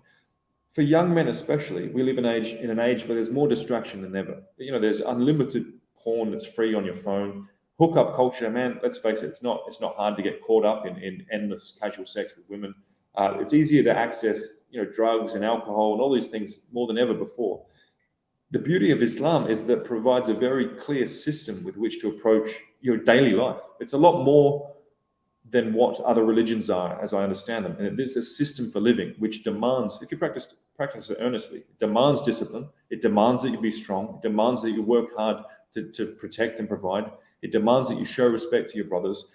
for young men especially, we live in an age where there's more distraction than ever. There's unlimited porn that's free on your phone. Hookup culture, man, let's face it, it's not hard to get caught up in endless casual sex with women. It's easier to access, drugs and alcohol and all these things more than ever before. The beauty of Islam is that it provides a very clear system with which to approach your daily life. It's a lot more than what other religions are, as I understand them. And it is a system for living, which demands, if you practice it earnestly, it demands discipline. It demands that you be strong. It demands that you work hard to protect and provide. It demands that you show respect to your brothers.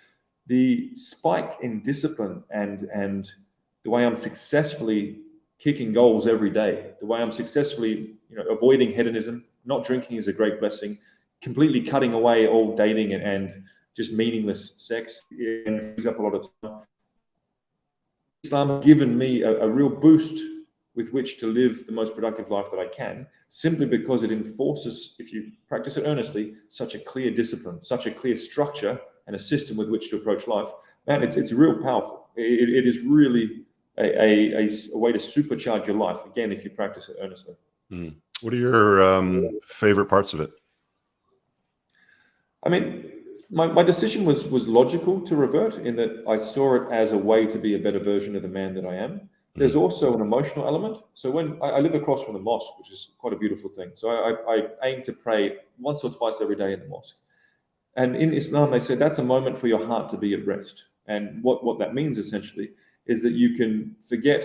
The spike in discipline and the way I'm successfully kicking goals every day, the way I'm successfully, avoiding hedonism, not drinking is a great blessing, completely cutting away all dating and just meaningless sex, and frees up a lot of time. Islam has given me a real boost with which to live the most productive life that I can, simply because it enforces, if you practice it earnestly, such a clear discipline, such a clear structure and a system with which to approach life. Man, it's real powerful. It is really a way to supercharge your life, again, if you practice it earnestly. What are your favorite parts of it? I mean, my decision was logical to revert, in that I saw it as a way to be a better version of the man that I am. There's also an emotional element. So when I live across from the mosque, which is quite a beautiful thing. So I aim to pray once or twice every day in the mosque. And in Islam, they say that's a moment for your heart to be at rest. And what that means essentially is that you can forget,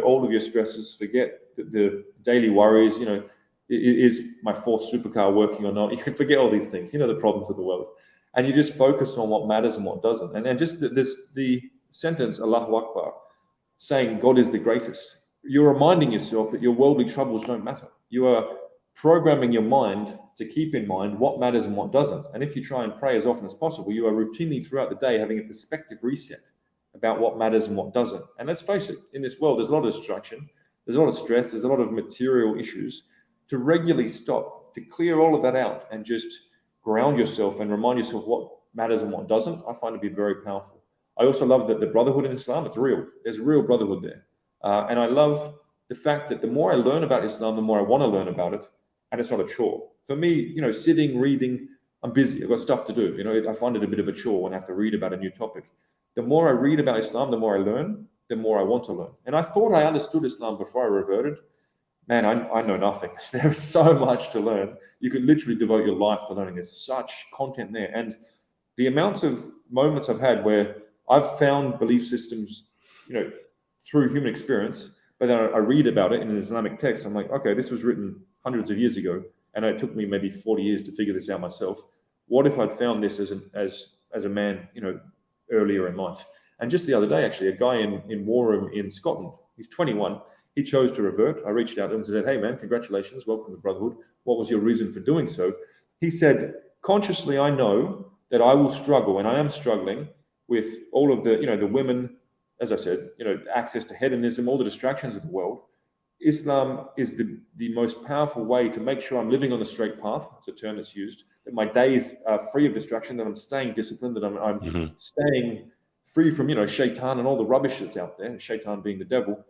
all of your stresses, forget the daily worries, is my fourth supercar working or not? You can forget all these things, the problems of the world. And you just focus on what matters and what doesn't. And just the sentence, Allahu Akbar, saying God is the greatest, you're reminding yourself that your worldly troubles don't matter. You are programming your mind to keep in mind what matters and what doesn't. And if you try and pray as often as possible, you are routinely throughout the day having a perspective reset about what matters and what doesn't. And let's face it, in this world, there's a lot of distraction, there's a lot of stress, there's a lot of material issues. To regularly stop, to clear all of that out and just ground yourself and remind yourself what matters and what doesn't, I find to be very powerful. I also love that the brotherhood in Islam, it's real. There's a real brotherhood there. And I love the fact that the more I learn about Islam, the more I want to learn about it. And it's not a chore. For me, sitting, reading, I'm busy. I've got stuff to do. I find it a bit of a chore when I have to read about a new topic. The more I read about Islam, the more I learn, the more I want to learn. And I thought I understood Islam before I reverted. Man, I know nothing. There's so much to learn. You could literally devote your life to learning. There's such content there. And the amounts of moments I've had where I've found belief systems, through human experience, but then I read about it in an Islamic text. I'm like, okay, this was written hundreds of years ago, and it took me maybe 40 years to figure this out myself. What if I'd found this as a man, earlier in life? And just the other day, actually, a guy in Warham in Scotland, he's 21. He chose to revert. I reached out to him and said, hey, man, congratulations. Welcome to Brotherhood. What was your reason for doing so? He said, consciously, I know that I will struggle, and I am struggling with all of the, the women, as I said, access to hedonism, all the distractions of the world. Islam is the most powerful way to make sure I'm living on the straight path. It's a term that's used, that my days are free of distraction, that I'm staying disciplined, that I'm staying free from, shaitan and all the rubbish that's out there, shaitan being the devil.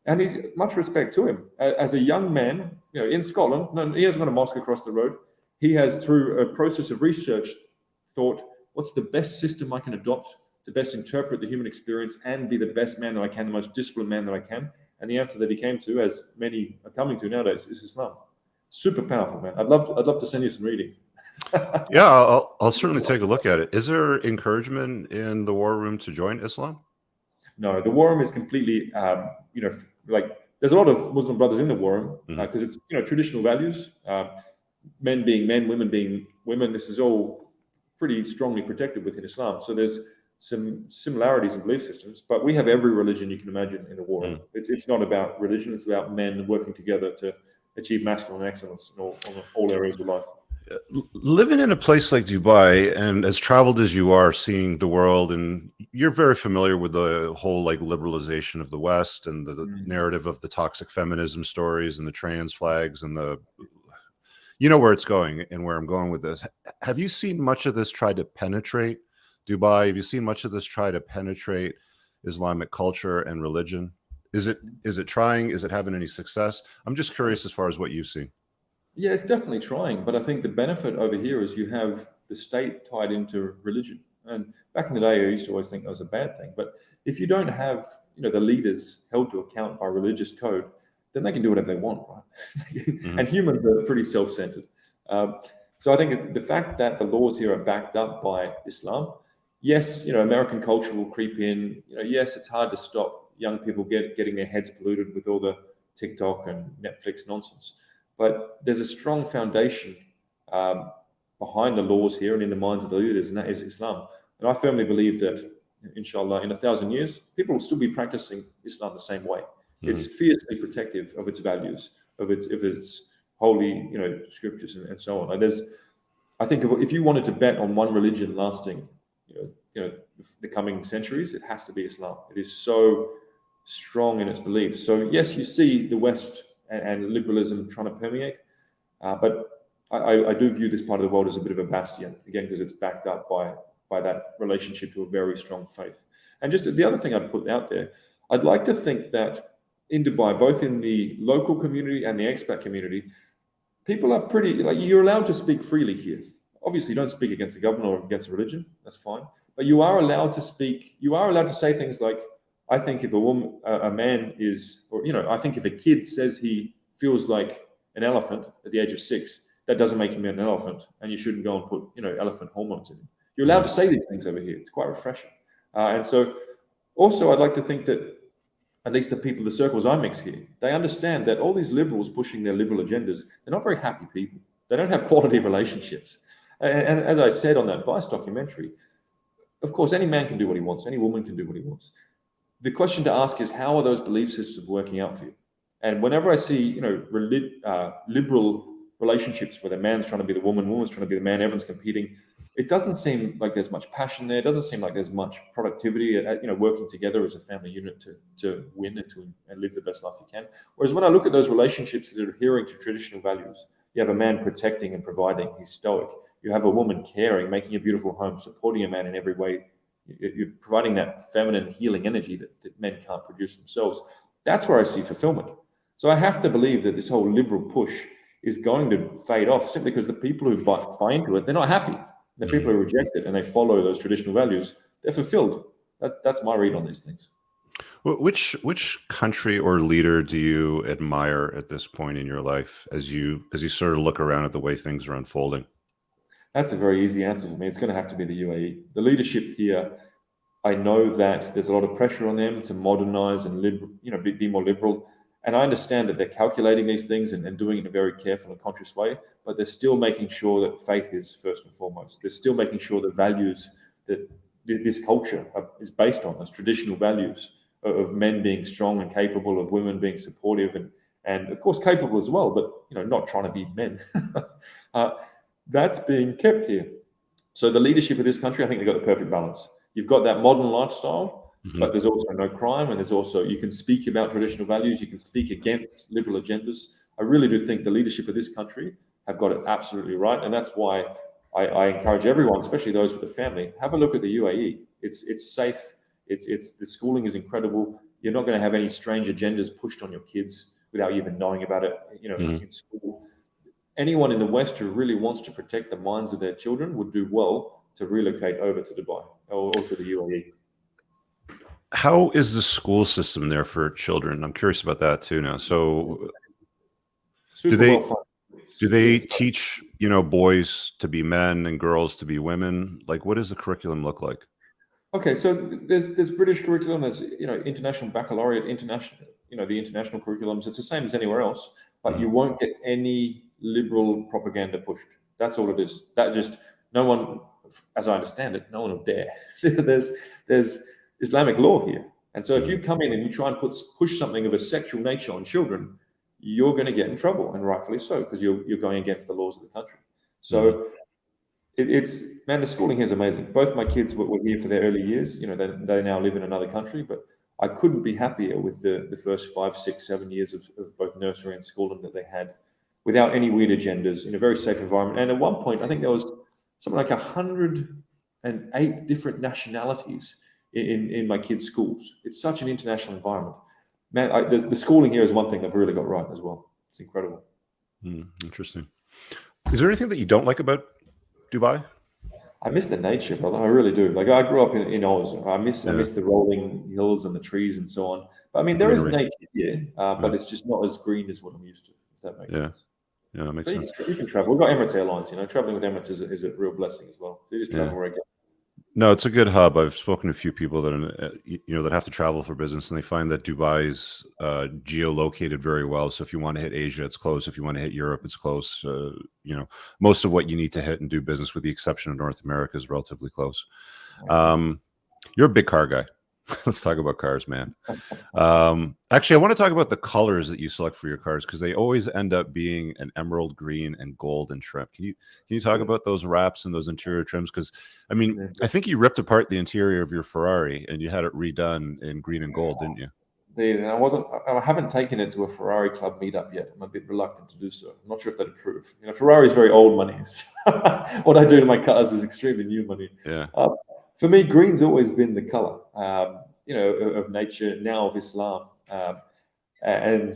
And he's much respect to him. As a young man, in Scotland, no, he hasn't got a mosque across the road. He has, through a process of research, thought, what's the best system I can adopt to best interpret the human experience and be the best man that I can, the most disciplined man that I can? And the answer that he came to, as many are coming to nowadays, is Islam. Super powerful, man. I'd love to send you some reading. Yeah, I'll certainly take a look at it. Is there encouragement in the war room to join Islam? No, the war room is completely, like there's a lot of Muslim brothers in the war room because it's traditional values. Men being men, women being women. This is all pretty strongly protected within Islam. So there's some similarities in belief systems, but we have every religion you can imagine in the war room. It's not about religion; it's about men working together to achieve masculine excellence in all areas of life. Living in a place like Dubai, and as traveled as you are, seeing the world, and you're very familiar with the whole like liberalization of the West and the narrative of the toxic feminism stories and the trans flags and where it's going and where I'm going with this. Have you seen much of this try to penetrate Dubai? Have you seen much of this try to penetrate Islamic culture and religion? Is it trying? Is it having any success? I'm just curious as far as what you've seen. Yeah, it's definitely trying, but I think the benefit over here is you have the state tied into religion. And back in the day, I used to always think that was a bad thing. But if you don't have, the leaders held to account by religious code, then they can do whatever they want, right? And humans are pretty self-centered. So I think the fact that the laws here are backed up by Islam, yes, American culture will creep in. Yes, it's hard to stop young people getting their heads polluted with all the TikTok and Netflix nonsense. But there's a strong foundation behind the laws here and in the minds of the leaders, and that is Islam. And I firmly believe that, inshallah, in 1,000 years, people will still be practicing Islam the same way. It's fiercely protective of its values, of its holy, scriptures and so on. And I think if you wanted to bet on one religion lasting, the coming centuries, it has to be Islam. It is so strong in its beliefs. So yes, you see the West and liberalism trying to permeate. But I do view this part of the world as a bit of a bastion, again, because it's backed up by that relationship to a very strong faith. And just the other thing I'd put out there, I'd like to think that in Dubai, both in the local community and the expat community, people are pretty, you're allowed to speak freely here. Obviously, you don't speak against the government or against a religion, that's fine. But you are allowed to say things like, I think if a man is, I think if a kid says he feels like an elephant at the age of 6, that doesn't make him an elephant, and you shouldn't go and put, elephant hormones in him. You're allowed to say these things over here. It's quite refreshing. And so also I'd like to think that at least the people, the circles I mix here, they understand that all these liberals pushing their liberal agendas, they're not very happy people. They don't have quality relationships. And as I said on that Vice documentary, of course, any man can do what he wants. Any woman can do what he wants. The question to ask is, how are those belief systems working out for you? And whenever I see, liberal relationships where the man's trying to be the woman's trying to be the man, everyone's competing, it doesn't seem like there's much passion there. It doesn't seem like there's much productivity, working together as a family unit to win and live the best life you can. Whereas when I look at those relationships that are adhering to traditional values, you have a man protecting and providing, he's stoic. You have a woman caring, making a beautiful home, supporting a man in every way. You're providing that feminine healing energy that men can't produce themselves. That's where I see fulfillment. So I have to believe that this whole liberal push is going to fade off simply because the people who buy into it, they're not happy. The people who reject it and they follow those traditional values, they're fulfilled. That's my read on these things. Which country or leader do you admire at this point in your life as you sort of look around at the way things are unfolding? That's a very easy answer for me. It's going to have to be the UAE. The leadership here, I know that there's a lot of pressure on them to modernize and be more liberal. And I understand that they're calculating these things and doing it in a very careful and conscious way, but they're still making sure that faith is first and foremost. They're still making sure that values that this culture is based on, those traditional values of men being strong and capable, of women being supportive and of course capable as well, but not trying to be men. That's being kept here. So the leadership of this country, I think they've got the perfect balance. You've got that modern lifestyle, but there's also no crime, and there's also, you can speak about traditional values, you can speak against liberal agendas. I really do think the leadership of this country have got it absolutely right, and that's why I encourage everyone, especially those with a family, have a look at the UAE. It's safe. It's the schooling is incredible. You're not going to have any strange agendas pushed on your kids without you even knowing about it. In school, anyone in the West who really wants to protect the minds of their children would do well to relocate over to Dubai or to the UAE. How is the school system there for children? I'm curious about that too now. So Super do they teach, boys to be men and girls to be women? Like, what does the curriculum look like? Okay, so there's British curriculum, there's international baccalaureate, the international curriculums. It's the same as anywhere else, but you won't get any liberal propaganda pushed. That's all it is. That just no one, as I understand it, no one will dare. there's Islamic law here, and so if you come in and you try and push something of a sexual nature on children, you're going to get in trouble, and rightfully so, because you're going against the laws of the country. So. The schooling here is amazing. Both my kids were here for their early years. They now live in another country, but I couldn't be happier with the first 5, 6, 7 years of both nursery and schooling that they had, without any weird agendas, in a very safe environment. And at one point, I think there was something like 108 different nationalities in my kids' schools. It's such an international environment. Man, the schooling here is one thing they've really got right as well. It's incredible. Interesting. Is there anything that you don't like about Dubai? I miss the nature, brother. I really do. Like, I grew up in Oz. I miss the rolling hills and the trees and so on. But I mean, there is nature here, but it's just not as green as what I'm used to, if that makes sense. Yeah, that makes sense. You can travel. We've got Emirates Airlines. Traveling with Emirates is a real blessing as well. So you just travel where I go. No, it's a good hub. I've spoken to a few people that have to travel for business, and they find that Dubai is geolocated very well. So if you want to hit Asia, it's close. If you want to hit Europe, it's close. Most of what you need to hit and do business, with the exception of North America, is relatively close. You're a big car guy. Let's talk about cars, man. Actually, I want to talk about the colors that you select for your cars, because they always end up being an emerald green and gold and trim. Can you talk about those wraps and those interior trims? Because I mean, I think you ripped apart the interior of your Ferrari and you had it redone in green and gold, didn't you? And I haven't taken it to a Ferrari club meetup yet. I'm a bit reluctant to do so. I'm not sure if that'd approve. Ferrari's very old money. What I do to my cars is extremely new money. Yeah. For me, green's always been the color, of nature, now of Islam. And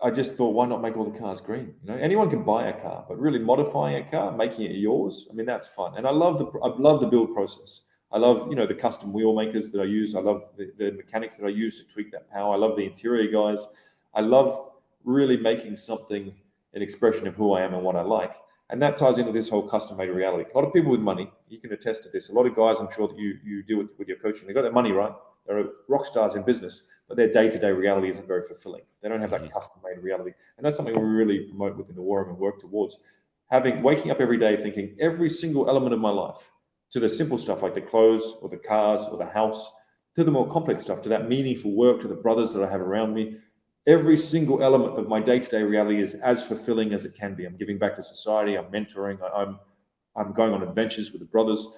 I just thought, why not make all the cars green? Anyone can buy a car, but really modifying a car, making it yours, I mean, that's fun. And I love the build process. I love, the custom wheel makers that I use. I love the mechanics that I use to tweak that power. I love the interior guys. I love really making something an expression of who I am and what I like. And that ties into this whole custom-made reality. A lot of people with money, you can attest to this. A lot of guys, I'm sure that you deal with your coaching, they got their money right. They're rock stars in business, but their day-to-day reality isn't very fulfilling. They don't have that custom-made reality. And that's something we really promote within the War and work towards. Waking up every day thinking every single element of my life, to the simple stuff like the clothes or the cars or the house, to the more complex stuff, to that meaningful work, to the brothers that I have around me. Every single element of my day-to-day reality is as fulfilling as it can be. I'm giving back to society. I'm mentoring. I'm going on adventures with the brothers.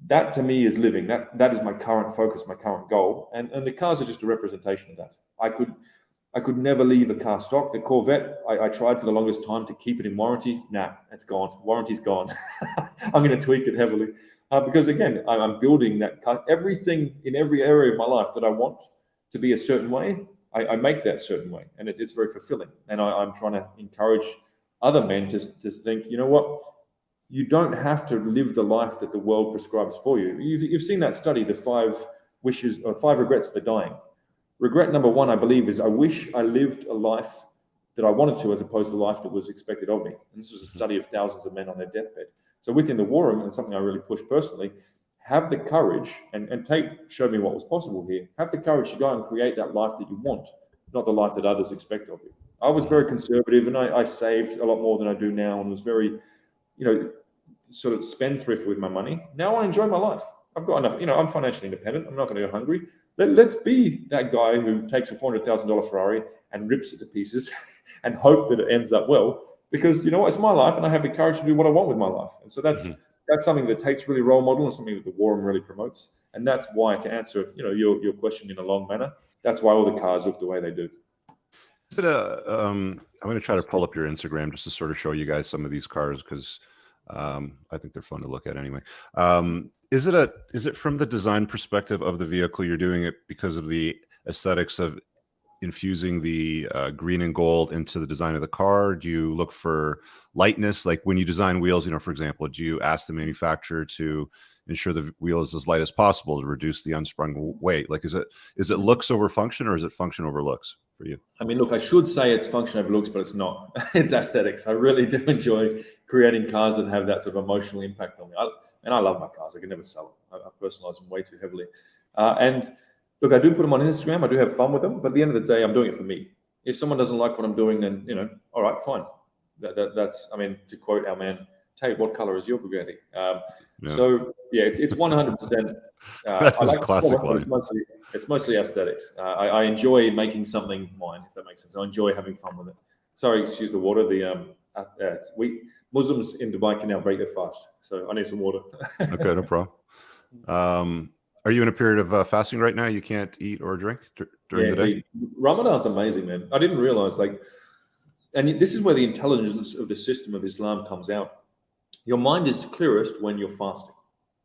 That to me is living. That is my current focus, my current goal. And the cars are just a representation of that. I could never leave a car stock. The Corvette, I tried for the longest time to keep it in warranty. Nah, it's gone. Warranty's gone. I'm going to tweak it heavily because again, I'm building that car. Everything in every area of my life that I want to be a certain way, I make that certain way, and it's very fulfilling. And I'm trying to encourage other men to think, you know what, you don't have to live the life that the world prescribes for you. You've seen that study, the 5 wishes or 5 regrets for dying. Regret number 1, I believe, is I wish I lived a life that I wanted to, as opposed to the life that was expected of me. And this was a study of thousands of men on their deathbed. So within the war room, and something I really push personally, have the courage, and Tate showed me what was possible here, have the courage to go and create that life that you want, not the life that others expect of you. I was very conservative, and I saved a lot more than I do now, and was very, sort of spendthrift with my money. Now I enjoy my life. I've got enough, I'm financially independent. I'm not going to go hungry. Let's be that guy who takes a $400,000 Ferrari and rips it to pieces and hope that it ends up well, because it's my life and I have the courage to do what I want with my life. And so that's something that Tate's really role model and something that the War Room really promotes. And that's why, to answer your question in a long manner, that's why all the cars look the way they do. I'm going to try to pull up your Instagram just to sort of show you guys some of these cars, because I think they're fun to look at anyway. Is it from the design perspective of the vehicle? You're doing it because of the aesthetics of infusing the green and gold into the design of the car? Do you look for lightness? Like when you design wheels, you know, for example, do you ask the manufacturer to ensure the wheel is as light as possible to reduce the unsprung weight? Like, is it looks over function, or is it function over looks for you? I mean, look, I should say it's function over looks, but it's not. It's aesthetics. I really do enjoy creating cars that have that sort of emotional impact on me. And I love my cars. I can never sell them. I personalize them way too heavily. And look, I do put them on Instagram. I do have fun with them. But at the end of the day, I'm doing it for me. If someone doesn't like what I'm doing, then, you know, all right, fine. That's, I mean, to quote our man, Tate, what color is your Bugatti? So, yeah, it's 100%. That is I a like classic line. It's mostly aesthetics. I enjoy making something mine, if that makes sense. I enjoy having fun with it. Sorry, excuse the water. Muslims in Dubai can now break their fast, so I need some water. Okay, no problem. Are you in a period of fasting right now? You can't eat or drink during the day? Ramadan's amazing, man. I didn't realize, like, and this is where the intelligence of the system of Islam comes out. Your mind is clearest when you're fasting.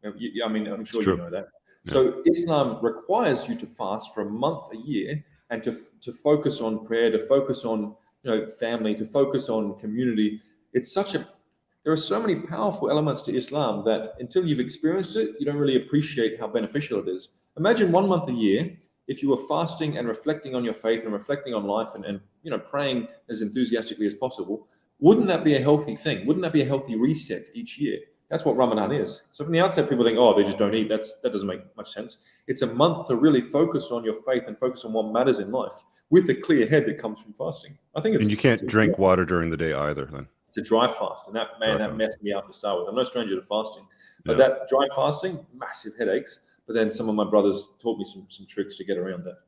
I mean, I'm sure you know that. Yeah. So Islam requires you to fast for a month a year, and to focus on prayer, to focus on, you know, family, to focus on community. There are so many powerful elements to Islam that until you've experienced it, you don't really appreciate how beneficial it is. Imagine 1 month a year, if you were fasting and reflecting on your faith and reflecting on life and you know, praying as enthusiastically as possible. Wouldn't that be a healthy thing? Wouldn't that be a healthy reset each year? That's what Ramadan is. So from the outset, people think, oh, they just don't eat. That doesn't make much sense. It's a month to really focus on your faith and focus on what matters in life with a clear head that comes from fasting. I think it's— And you can't drink water during the day either, then? It's a dry fast, and that messed me up to start with. I'm no stranger to fasting, but that dry fasting, massive headaches. But then some of my brothers taught me some tricks to get around that.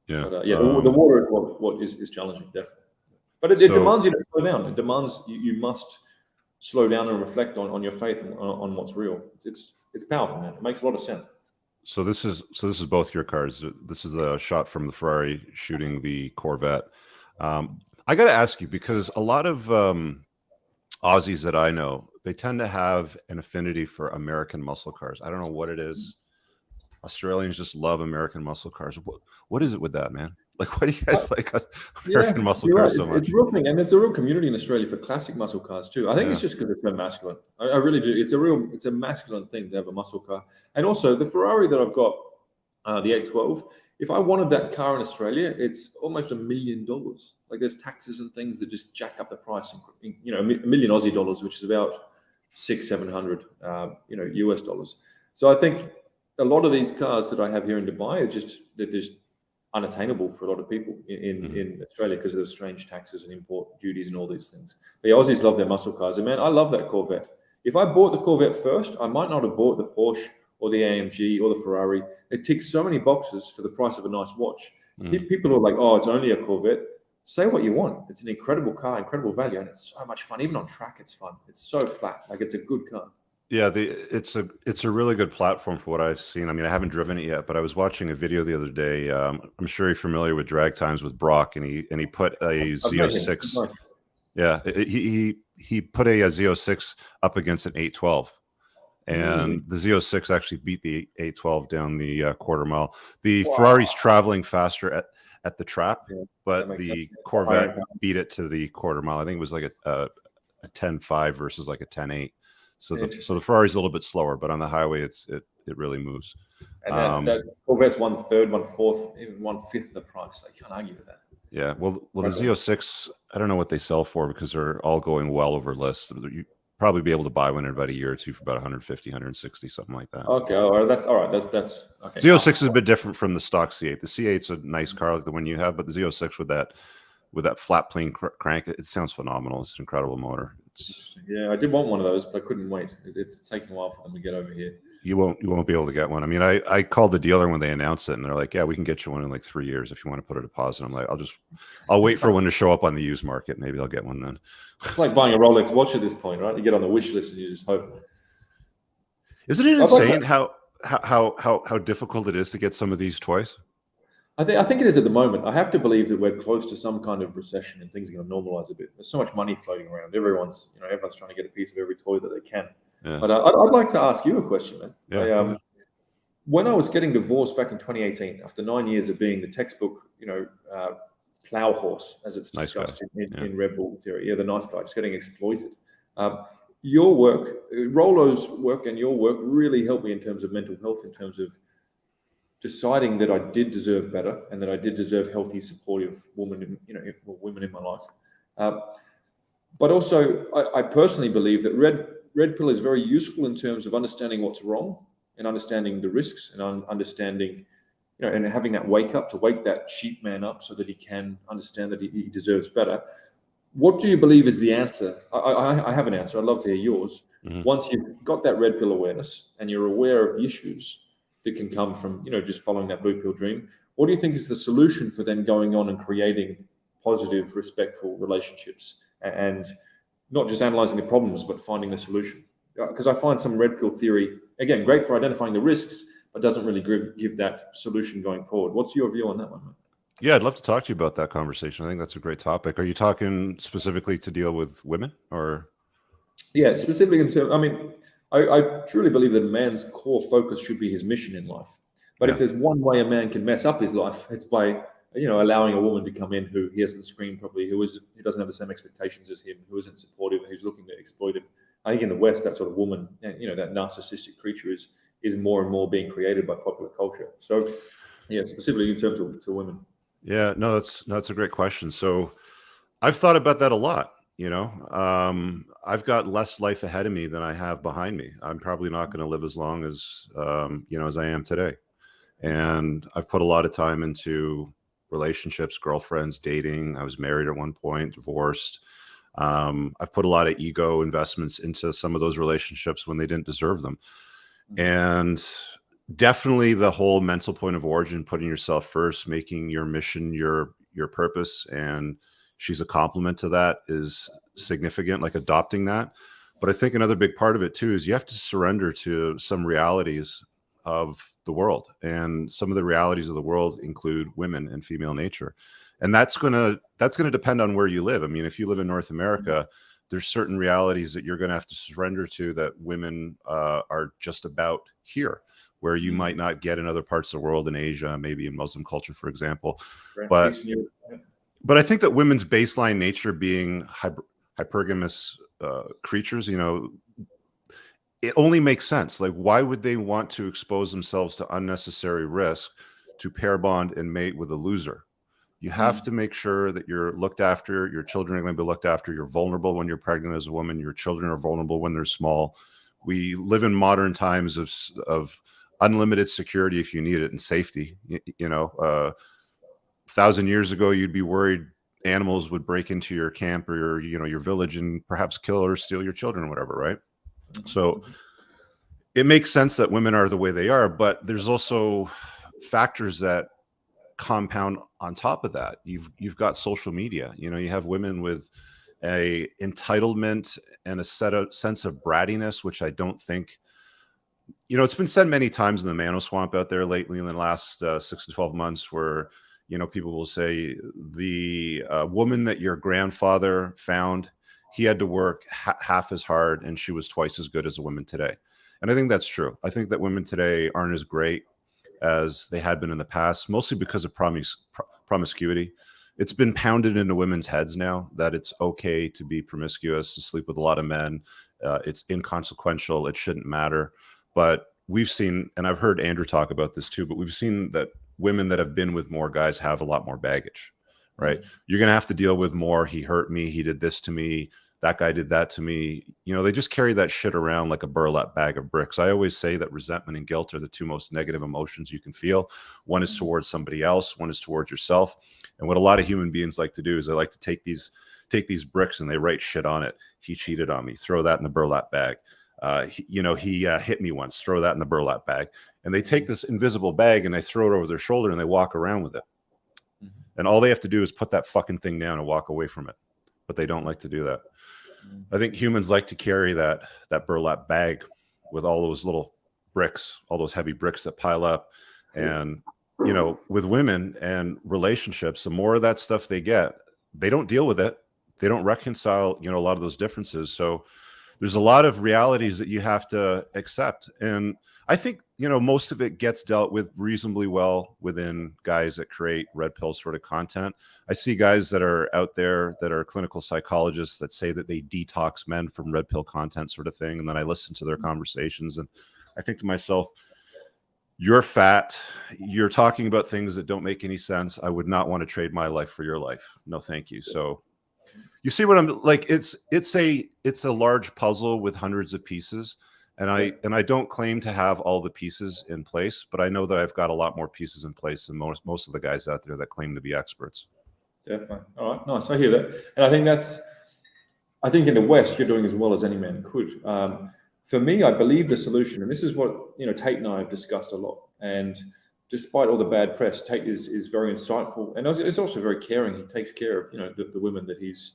Yeah, but, the water is what is challenging, definitely. But it demands you to slow down. It demands you must slow down and reflect on your faith and on what's real. It's powerful, man. It makes a lot of sense. So this is both your cars. This is a shot from the Ferrari shooting the Corvette. I got to ask you, because a lot of Aussies that I know, they tend to have an affinity for American muscle cars. I don't know what it is. Australians just love American muscle cars. What is it with that, man? Like, why do you guys like American muscle cars so much? It's a real thing, and there's a real community in Australia for classic muscle cars too. I think it's just because it's so masculine. I really do. It's a masculine thing to have a muscle car. And also the Ferrari that I've got, the 812. If I wanted that car in Australia, it's almost $1 million. Like, there's taxes and things that just jack up the price. You know, $1 million Aussie dollars, which is about $600-700, US dollars. So I think a lot of these cars that I have here in Dubai they're just unattainable for a lot of people in Australia because of the strange taxes and import duties and all these things. The Aussies love their muscle cars, and man, I love that Corvette. If I bought the Corvette first, I might not have bought the Porsche or the AMG or the Ferrari. It ticks so many boxes for the price of a nice watch. People are like, oh, it's only a Corvette. Say what you want. It's an incredible car, incredible value, and it's so much fun. Even on track, it's fun. It's so flat. Like, it's a good car. Yeah, it's a really good platform for what I've seen. I mean, I haven't driven it yet, but I was watching a video the other day. I'm sure you're familiar with Drag Times with Brock, and he put a Z06. Yeah, he put a Z06 up against an 812. And the Z06 actually beat the 812 down the quarter mile. The Ferrari's traveling faster at the trap, but the Corvette beat it to the quarter mile. I think it was like a 10.5 versus like a 10.8. So the Ferrari's a little bit slower, but on the highway it really moves. And that Corvette's 1/3, 1/4, even 1/5 the price. I can't argue with that. Yeah, well, the Z06, I don't know what they sell for because they're all going well over list. You probably be able to buy one in about a year or two for about 150, 160, something like that. Okay, all right, that's all right. That's okay. Z06 is a bit different from the stock C8. The C8's a nice car like the one you have, but the Z06 with that flat plane crank, it sounds phenomenal. It's an incredible motor. Yeah, I did want one of those, but I couldn't wait. It's taking a while for them to get over here. You won't be able to get one. I mean, I called the dealer when they announced it, and they're like, "Yeah, we can get you one in like 3 years if you want to put a deposit." I'm like, "I'll wait for one to show up on the used market. Maybe I'll get one then." It's like buying a Rolex watch at this point, right? You get on the wish list and you just hope. Isn't it insane how difficult it is to get some of these toys? I think it is at the moment. I have to believe that we're close to some kind of recession and things are going to normalize a bit. There's so much money floating around. Everyone's trying to get a piece of every toy that they can. Yeah. But I'd like to ask you a question, man. Yeah. when I was getting divorced back in 2018, after 9 years of being the textbook, plow horse, as it's Nice guy. discussed in Red Bull theory. Yeah, the nice guy, just getting exploited. Your work, Rolo's work and your work really helped me in terms of mental health, in terms of deciding that I did deserve better and that I did deserve healthy, supportive women in my life. But also, I personally believe that red pill is very useful in terms of understanding what's wrong and understanding the risks and understanding, and having that wake that sheep man up so that he can understand that he deserves better. What do you believe is the answer? I have an answer. I'd love to hear yours. Mm-hmm. Once you've got that red pill awareness and you're aware of the issues that can come from, just following that blue pill dream, what do you think is the solution for then going on and creating positive, respectful relationships and not just analyzing the problems, but finding the solution? Because I find some red pill theory, again, great for identifying the risks, but doesn't really give that solution going forward. What's your view on that one, mate? Yeah, I'd love to talk to you about that conversation. I think that's a great topic. Are you talking specifically to deal with women, or? Yeah, specifically in terms, I truly believe that a man's core focus should be his mission in life. But if there's one way a man can mess up his life, it's by, allowing a woman to come in who he hasn't screened properly, who doesn't have the same expectations as him, who isn't supportive, who's looking to exploit him. I think in the West, that sort of woman, that narcissistic creature is more and more being created by popular culture. So, yeah, specifically in terms of to women. Yeah, no, that's a great question. So I've thought about that a lot. I've got less life ahead of me than I have behind me. I'm probably not going to live as long as, as I am today. And I've put a lot of time into relationships, girlfriends, dating. I was married at one point, divorced. I've put a lot of ego investments into some of those relationships when they didn't deserve them. And definitely the whole mental point of origin, putting yourself first, making your mission your purpose, and she's a complement to that, is significant, like adopting that. But I think another big part of it too is you have to surrender to some realities of the world, and some of the realities of the world include women and female nature, and that's gonna depend on where you live. I mean, if you live in North America, there's certain realities that you're going to have to surrender to that women are just about here, where you might not get in other parts of the world, in Asia, maybe in Muslim culture, for example. But I think that women's baseline nature being hypergamous creatures, it only makes sense. Like, why would they want to expose themselves to unnecessary risk to pair bond and mate with a loser? You have to make sure that you're looked after. Your children are going to be looked after. You're vulnerable when you're pregnant as a woman. Your children are vulnerable when they're small. We live in modern times of unlimited security if you need it, and safety. 1,000 years ago, you'd be worried animals would break into your camp or your village and perhaps kill or steal your children or whatever, right? So it makes sense that women are the way they are, but there's also factors that compound on top of that. You've got social media. You have women with a entitlement and a sense of brattiness, which I don't think, it's been said many times in the Mano Swamp out there lately in the last 6 to 12 months, where people will say the woman that your grandfather found, he had to work half as hard and she was twice as good as a woman today. And I think that's true. I think that women today aren't as great as they had been in the past, mostly because of promiscuity. It's been pounded into women's heads now that it's okay to be promiscuous, to sleep with a lot of men. It's inconsequential. It shouldn't matter. But we've seen, and I've heard Andrew talk about this too, but we've seen that women that have been with more guys have a lot more baggage, right? You're going to have to deal with more. He hurt me. He did this to me. That guy did that to me. They just carry that shit around like a burlap bag of bricks. I always say that resentment and guilt are the two most negative emotions you can feel. One is towards somebody else. One is towards yourself. And what a lot of human beings like to do is they like to take these bricks and they write shit on it. He cheated on me. Throw that in the burlap bag. He hit me once. Throw that in the burlap bag. And they take this invisible bag and they throw it over their shoulder and they walk around with it. And all they have to do is put that fucking thing down and walk away from it. But they don't like to do that. I think humans like to carry that burlap bag with all those little bricks, all those heavy bricks that pile up. And, with women and relationships, the more of that stuff they get, they don't deal with it. They don't reconcile, a lot of those differences. So there's a lot of realities that you have to accept. And I think, you know, most of it gets dealt with reasonably well within guys that create red pill sort of content. I see guys that are out there that are clinical psychologists that say that they detox men from red pill content sort of thing. And then I listen to their conversations and I think to myself, you're fat. You're talking about things that don't make any sense. I would not want to trade my life for your life. No, thank you. So you see what I'm like? It's a large puzzle with hundreds of pieces. And I don't claim to have all the pieces in place, but I know that I've got a lot more pieces in place than most of the guys out there that claim to be experts. Definitely. All right, nice. I hear that, and I think in the West you're doing as well as any man could. For me, I believe the solution, and this is what Tate and I have discussed a lot. And despite all the bad press, Tate is very insightful, and is also very caring. He takes care of the women that he's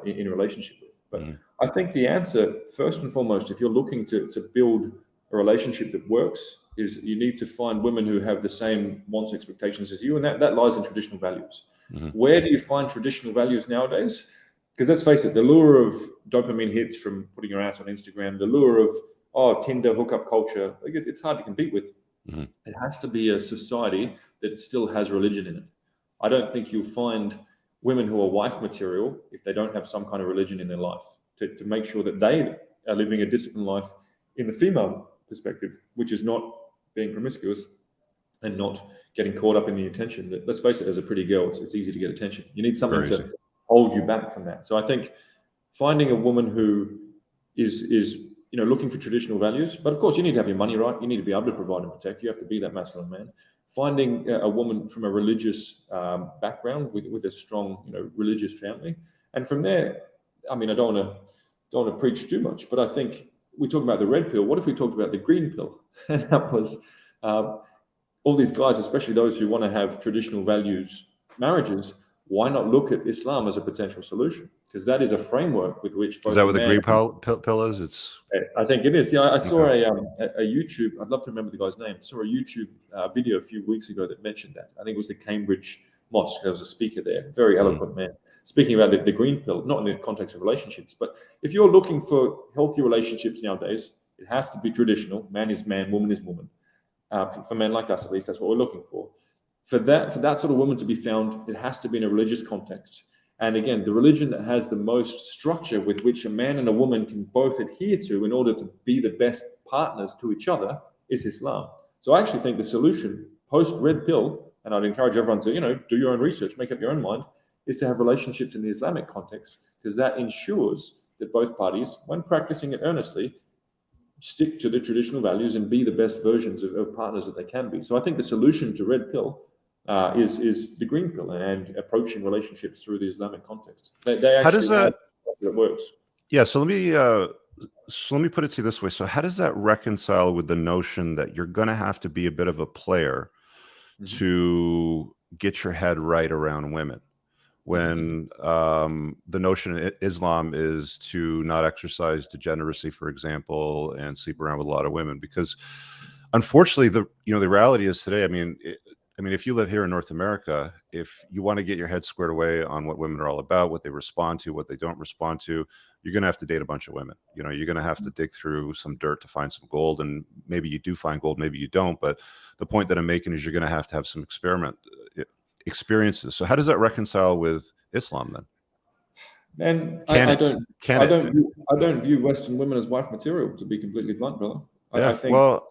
in a relationship with. But I think the answer, first and foremost, if you're looking to build a relationship that works, is you need to find women who have the same wants, expectations as you, and that lies in traditional values. Where do you find traditional values nowadays? Because let's face it, the lure of dopamine hits from putting your ass on Instagram, the lure of Tinder hookup culture, it's hard to compete with. It has to be a society that still has religion in it. I don't think you'll find women who are wife material if they don't have some kind of religion in their life to make sure that they are living a disciplined life in the female perspective, which is not being promiscuous and not getting caught up in the attention that, let's face it, as a pretty girl, it's easy to get attention. You need something to hold you back from that. So I think finding a woman who is looking for traditional values, but of course you need to have your money right. You need to be able to provide and protect. You have to be that masculine man. Finding a woman from a religious background with a strong, religious family, and from there, I mean, I don't want to preach too much, but I think we talk about the red pill. What if we talked about the green pill? And that was all these guys, especially those who want to have traditional values marriages. Why not look at Islam as a potential solution? Because that is a framework with which both. Is that what the green pill is? It's. I think it is. Yeah, I saw a YouTube. I'd love to remember the guy's name. I saw a YouTube video a few weeks ago that mentioned that. I think it was the Cambridge Mosque. There was a speaker there, very eloquent man, speaking about the green pill, not in the context of relationships, but if you're looking for healthy relationships nowadays, it has to be traditional. Man is man, woman is woman. For men like us, at least, that's what we're looking for. For that sort of woman to be found, it has to be in a religious context. And again, the religion that has the most structure with which a man and a woman can both adhere to in order to be the best partners to each other is Islam. So I actually think the solution post red pill, and I'd encourage everyone to, do your own research, make up your own mind, is to have relationships in the Islamic context, because that ensures that both parties, when practicing it earnestly, stick to the traditional values and be the best versions of partners that they can be. So I think the solution to red pill is the green pill and approaching relationships through the Islamic context. They actually how does that works? Yeah, so let me put it to you this way. So how does that reconcile with the notion that you're going to have to be a bit of a player to get your head right around women, when the notion in Islam is to not exercise degeneracy, for example, and sleep around with a lot of women? Because unfortunately, the reality is today, I mean, if you live here in North America, if you want to get your head squared away on what women are all about, what they respond to, what they don't respond to, you're going to have to date a bunch of women. You're going to have to dig through some dirt to find some gold, and maybe you do find gold, maybe you don't. But the point that I'm making is you're going to have some experiences. So how does that reconcile with Islam then? And I don't view Western women as wife material, to be completely blunt, brother. Yeah,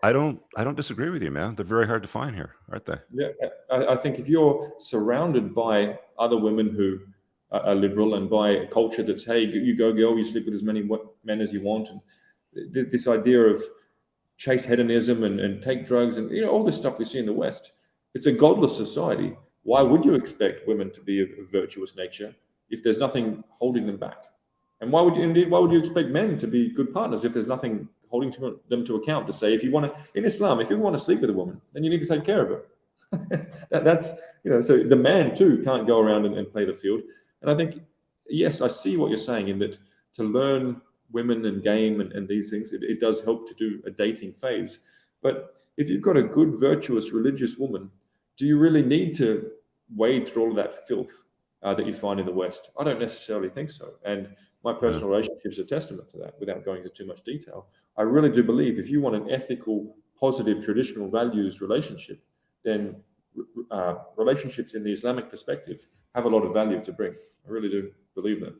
I don't disagree with you, man. They're very hard to find here, aren't they? Yeah, I think if you're surrounded by other women who are liberal and by a culture that's, hey, you go girl, you sleep with as many men as you want, and this idea of chase hedonism and take drugs and all this stuff we see in the West, it's a godless society. Why would you expect women to be of virtuous nature if there's nothing holding them back? And why would you expect men to be good partners if there's nothing holding them to account to say, if you want to sleep with a woman, then you need to take care of her. That's so the man too can't go around and play the field. And I think, yes, I see what you're saying in that to learn women and game and these things, it does help to do a dating phase. But if you've got a good, virtuous, religious woman, do you really need to wade through all of that filth that you find in the West? I don't necessarily think so. And my personal relationships are a testament to that, without going into too much detail. I really do believe if you want an ethical positive traditional values relationship, then relationships in the Islamic perspective have a lot of value to bring. I really do believe that.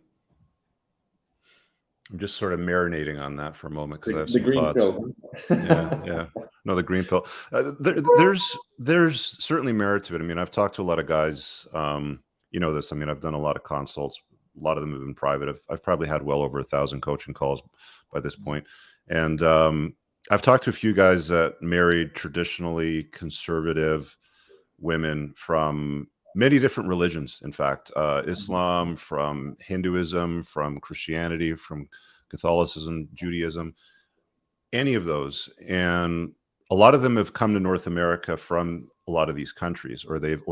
I'm just sort of marinating on that for a moment because I have The some green thoughts. pill. Yeah. No, the green pill. There's certainly merit to it. I mean, I've talked to a lot of guys. You know this. I mean, I've done a lot of consults. A lot of them have been private. I've probably had well over 1,000 coaching calls by this point. And I've talked to a few guys that married traditionally conservative women from many different religions. In fact, Islam, from Hinduism, from Christianity, from Catholicism, Judaism, any of those. And a lot of them have come to North America from a lot of these countries, or they've,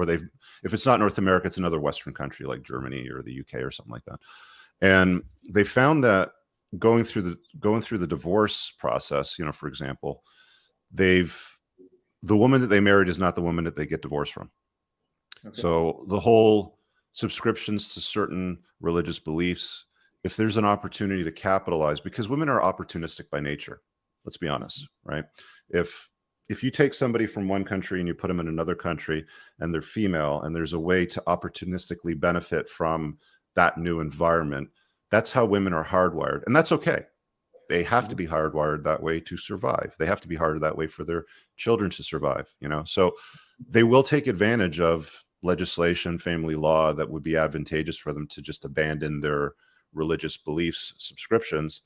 if it's not North America, it's another Western country like Germany or the UK or something like that. And they found that going through the divorce process, you know, for example, the woman that they married is not the woman that they get divorced from. Okay. So the whole subscriptions to certain religious beliefs, if there's an opportunity to capitalize, because women are opportunistic by nature, let's be honest, right? If you take somebody from one country and you put them in another country and they're female and there's a way to opportunistically benefit from that new environment, that's how women are hardwired. And that's okay. They have to be hardwired that way to survive. They have to be hardwired that way for their children to survive, you know? So they will take advantage of legislation, family law that would be advantageous for them to just abandon their religious beliefs, subscriptions,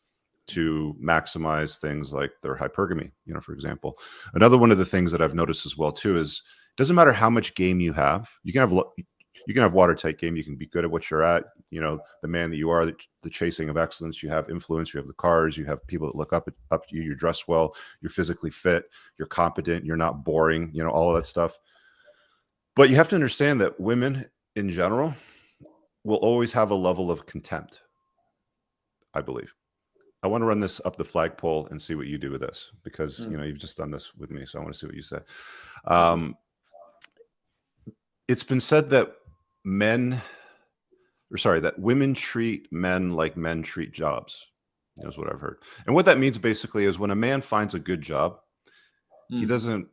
to maximize things like their hypergamy, you know, for example. Another one of the things that I've noticed as well too is it doesn't matter how much game you have. You can have watertight game. You can be good at what you're at. You know, the man that you are, the chasing of excellence. You have influence. You have the cars. You have people that look up to you. You're dressed well. You're physically fit. You're competent. You're not boring. You know, all of that stuff. But you have to understand that women in general will always have a level of contempt, I believe. I want to run this up the flagpole and see what you do with this, because you know, you've just done this with me, so I want to see what you say. It's been said that women treat men like men treat jobs. Is what I've heard. And what that means basically is when a man finds a good job, he doesn't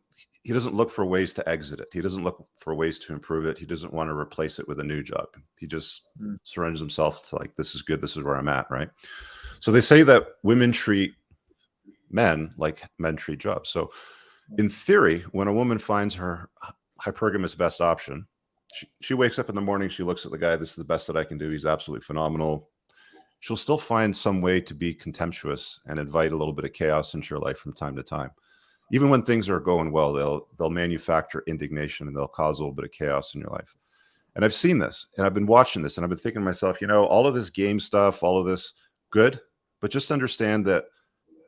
look for ways to exit it. He doesn't look for ways to improve it. He doesn't want to replace it with a new job. He just surrenders himself to, like, this is good. This is where I'm at, right? So they say that women treat men like men treat jobs. So in theory, when a woman finds her hypergamous best option, she wakes up in the morning, she looks at the guy, this is the best that I can do. He's absolutely phenomenal. She'll still find some way to be contemptuous and invite a little bit of chaos into your life from time to time. Even when things are going well, they'll manufacture indignation and they'll cause a little bit of chaos in your life. And I've seen this, and I've been watching this, and I've been thinking to myself, you know, all of this game stuff, all of this, good, but just understand that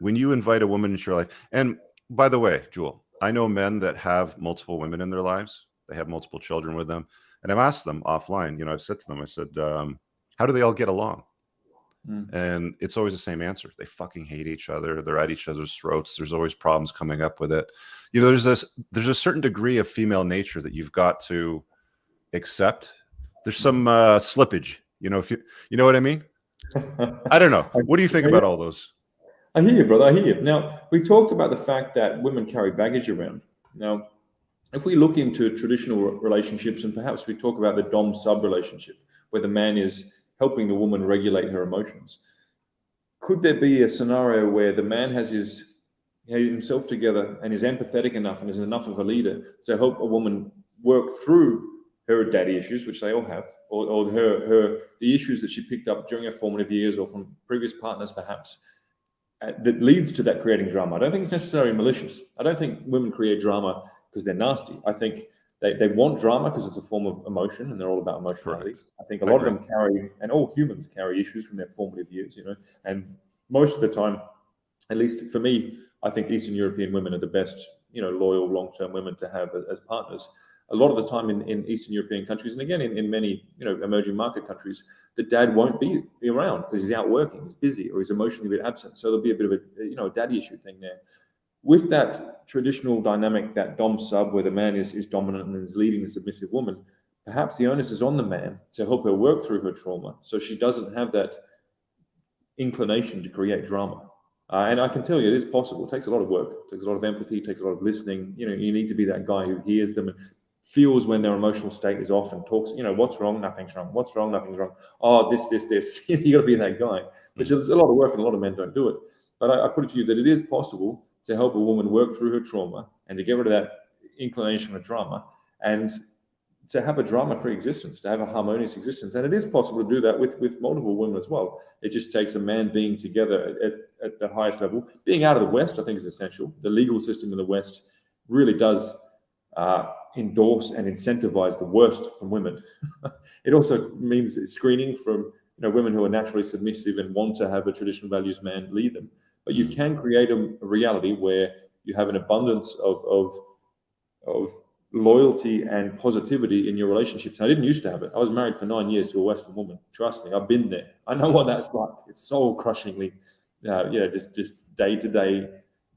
when you invite a woman into your life, and by the way, Joule, I know men that have multiple women in their lives. They have multiple children with them. And I've asked them offline, you know, I've said to them, I said, how do they all get along? And it's always the same answer. They fucking hate each other. They're at each other's throats. There's always problems coming up with it. You know, there's a certain degree of female nature that you've got to accept. There's some slippage, you know, if you know what I mean? I don't know. What do you think about all those? I hear you, brother. I hear you. Now, we talked about the fact that women carry baggage around. Now, if we look into traditional relationships, and perhaps we talk about the dom-sub relationship, where the man is helping the woman regulate her emotions, could there be a scenario where the man has himself together and is empathetic enough and is enough of a leader to help a woman work through her daddy issues, which they all have, or the issues that she picked up during her formative years or from previous partners, perhaps, that leads to that creating drama? I don't think it's necessarily malicious. I don't think women create drama because they're nasty. I think they want drama because it's a form of emotion, and they're all about emotionality. Correct. I think a lot of them carry, and all humans carry, issues from their formative years, you know, and most of the time, at least for me, I think Eastern European women are the best, you know, loyal, long-term women to have as partners. A lot of the time in Eastern European countries, and again, in many, you know, emerging market countries, the dad won't be around because he's out working, he's busy, or he's emotionally a bit absent. So there'll be a bit of a, you know, a daddy issue thing there. With that traditional dynamic, that dom-sub, where the man is dominant and is leading the submissive woman, perhaps the onus is on the man to help her work through her trauma so she doesn't have that inclination to create drama. And I can tell you, it is possible. It takes a lot of work. It takes a lot of empathy. It takes a lot of listening. You know, you need to be that guy who hears them and feels when their emotional state is off and talks. You know, what's wrong? Nothing's wrong. What's wrong? Nothing's wrong. Oh, this. You got to be that guy, which is a lot of work, and a lot of men don't do it. But I put it to you that it is possible to help a woman work through her trauma and to get rid of that inclination for drama and to have a drama-free existence, to have a harmonious existence. And it is possible to do that with multiple women as well. It just takes a man being together at the highest level. Being out of the West, I think, is essential. The legal system in the West really does endorse and incentivize the worst from women. It also means screening from women who are naturally submissive and want to have a traditional values man lead them. But you can create a reality where you have an abundance of loyalty and positivity in your relationships. I didn't used to have it. I was married for 9 years to a Western woman. Trust me, I've been there. I know what that's like. It's soul crushingly, just day to day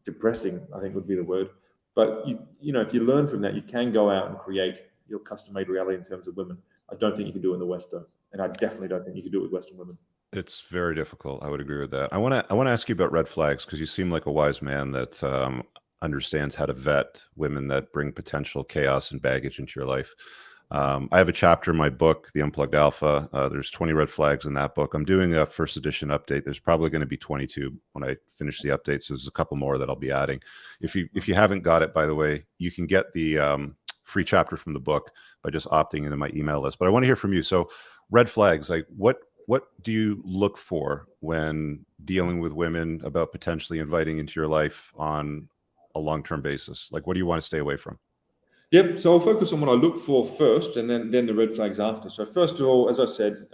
depressing, I think would be the word. But if you learn from that, you can go out and create your custom-made reality in terms of women. I don't think you can do it in the West, though, and I definitely don't think you can do it with Western women. It's very difficult. I would agree with that. I want to ask you about red flags, because you seem like a wise man that understands how to vet women that bring potential chaos and baggage into your life. I have a chapter in my book, The Unplugged Alpha. There's 20 red flags in that book. I'm doing a first edition update. There's probably going to be 22 when I finish the updates. So there's a couple more that I'll be adding. If you haven't got it, by the way, you can get the free chapter from the book by just opting into my email list. But I want to hear from you. So red flags, like what do you look for when dealing with women about potentially inviting into your life on a long-term basis? Like, what do you want to stay away from? Yep. So I'll focus on what I look for first, and then the red flags after. So first of all, as I said,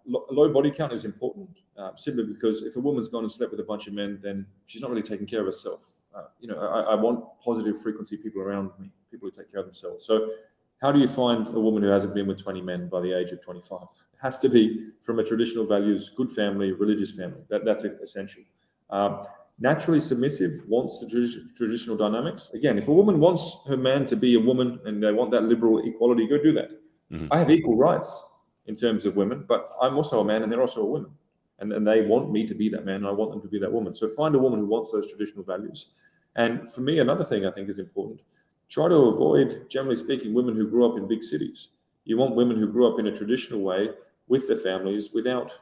low body count is important, simply because if a woman's gone and slept with a bunch of men, then she's not really taking care of herself. I want positive frequency people around me, people who take care of themselves. So how do you find a woman who hasn't been with 20 men by the age of 25? It has to be from a traditional values, good family, religious family. That's essential. Naturally submissive, wants the traditional dynamics. Again, if a woman wants her man to be a woman and they want that liberal equality, go do that. Mm-hmm. I have equal rights in terms of women, but I'm also a man and they're also a woman. And they want me to be that man and I want them to be that woman. So find a woman who wants those traditional values. And for me, another thing I think is important, try to avoid, generally speaking, women who grew up in big cities. You want women who grew up in a traditional way with their families without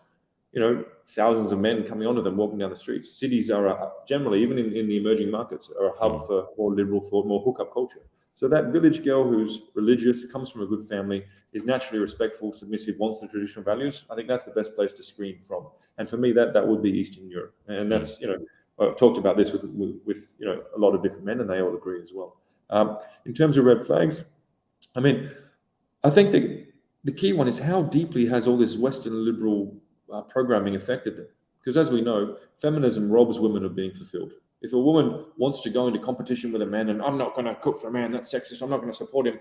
thousands of men coming onto them walking down the streets. Cities are generally, even in the emerging markets, are a hub for more liberal thought, more hookup culture. So that village girl who's religious, comes from a good family, is naturally respectful, submissive, wants the traditional values, I think that's the best place to screen from. And for me, that would be Eastern Europe. And that's, I've talked about this with a lot of different men, and they all agree as well. In terms of red flags, I mean, I think the key one is how deeply has all this Western liberal programming affected them. Because as we know, feminism robs women of being fulfilled. If a woman wants to go into competition with a man and I'm not going to cook for a man, that's sexist, I'm not going to support him,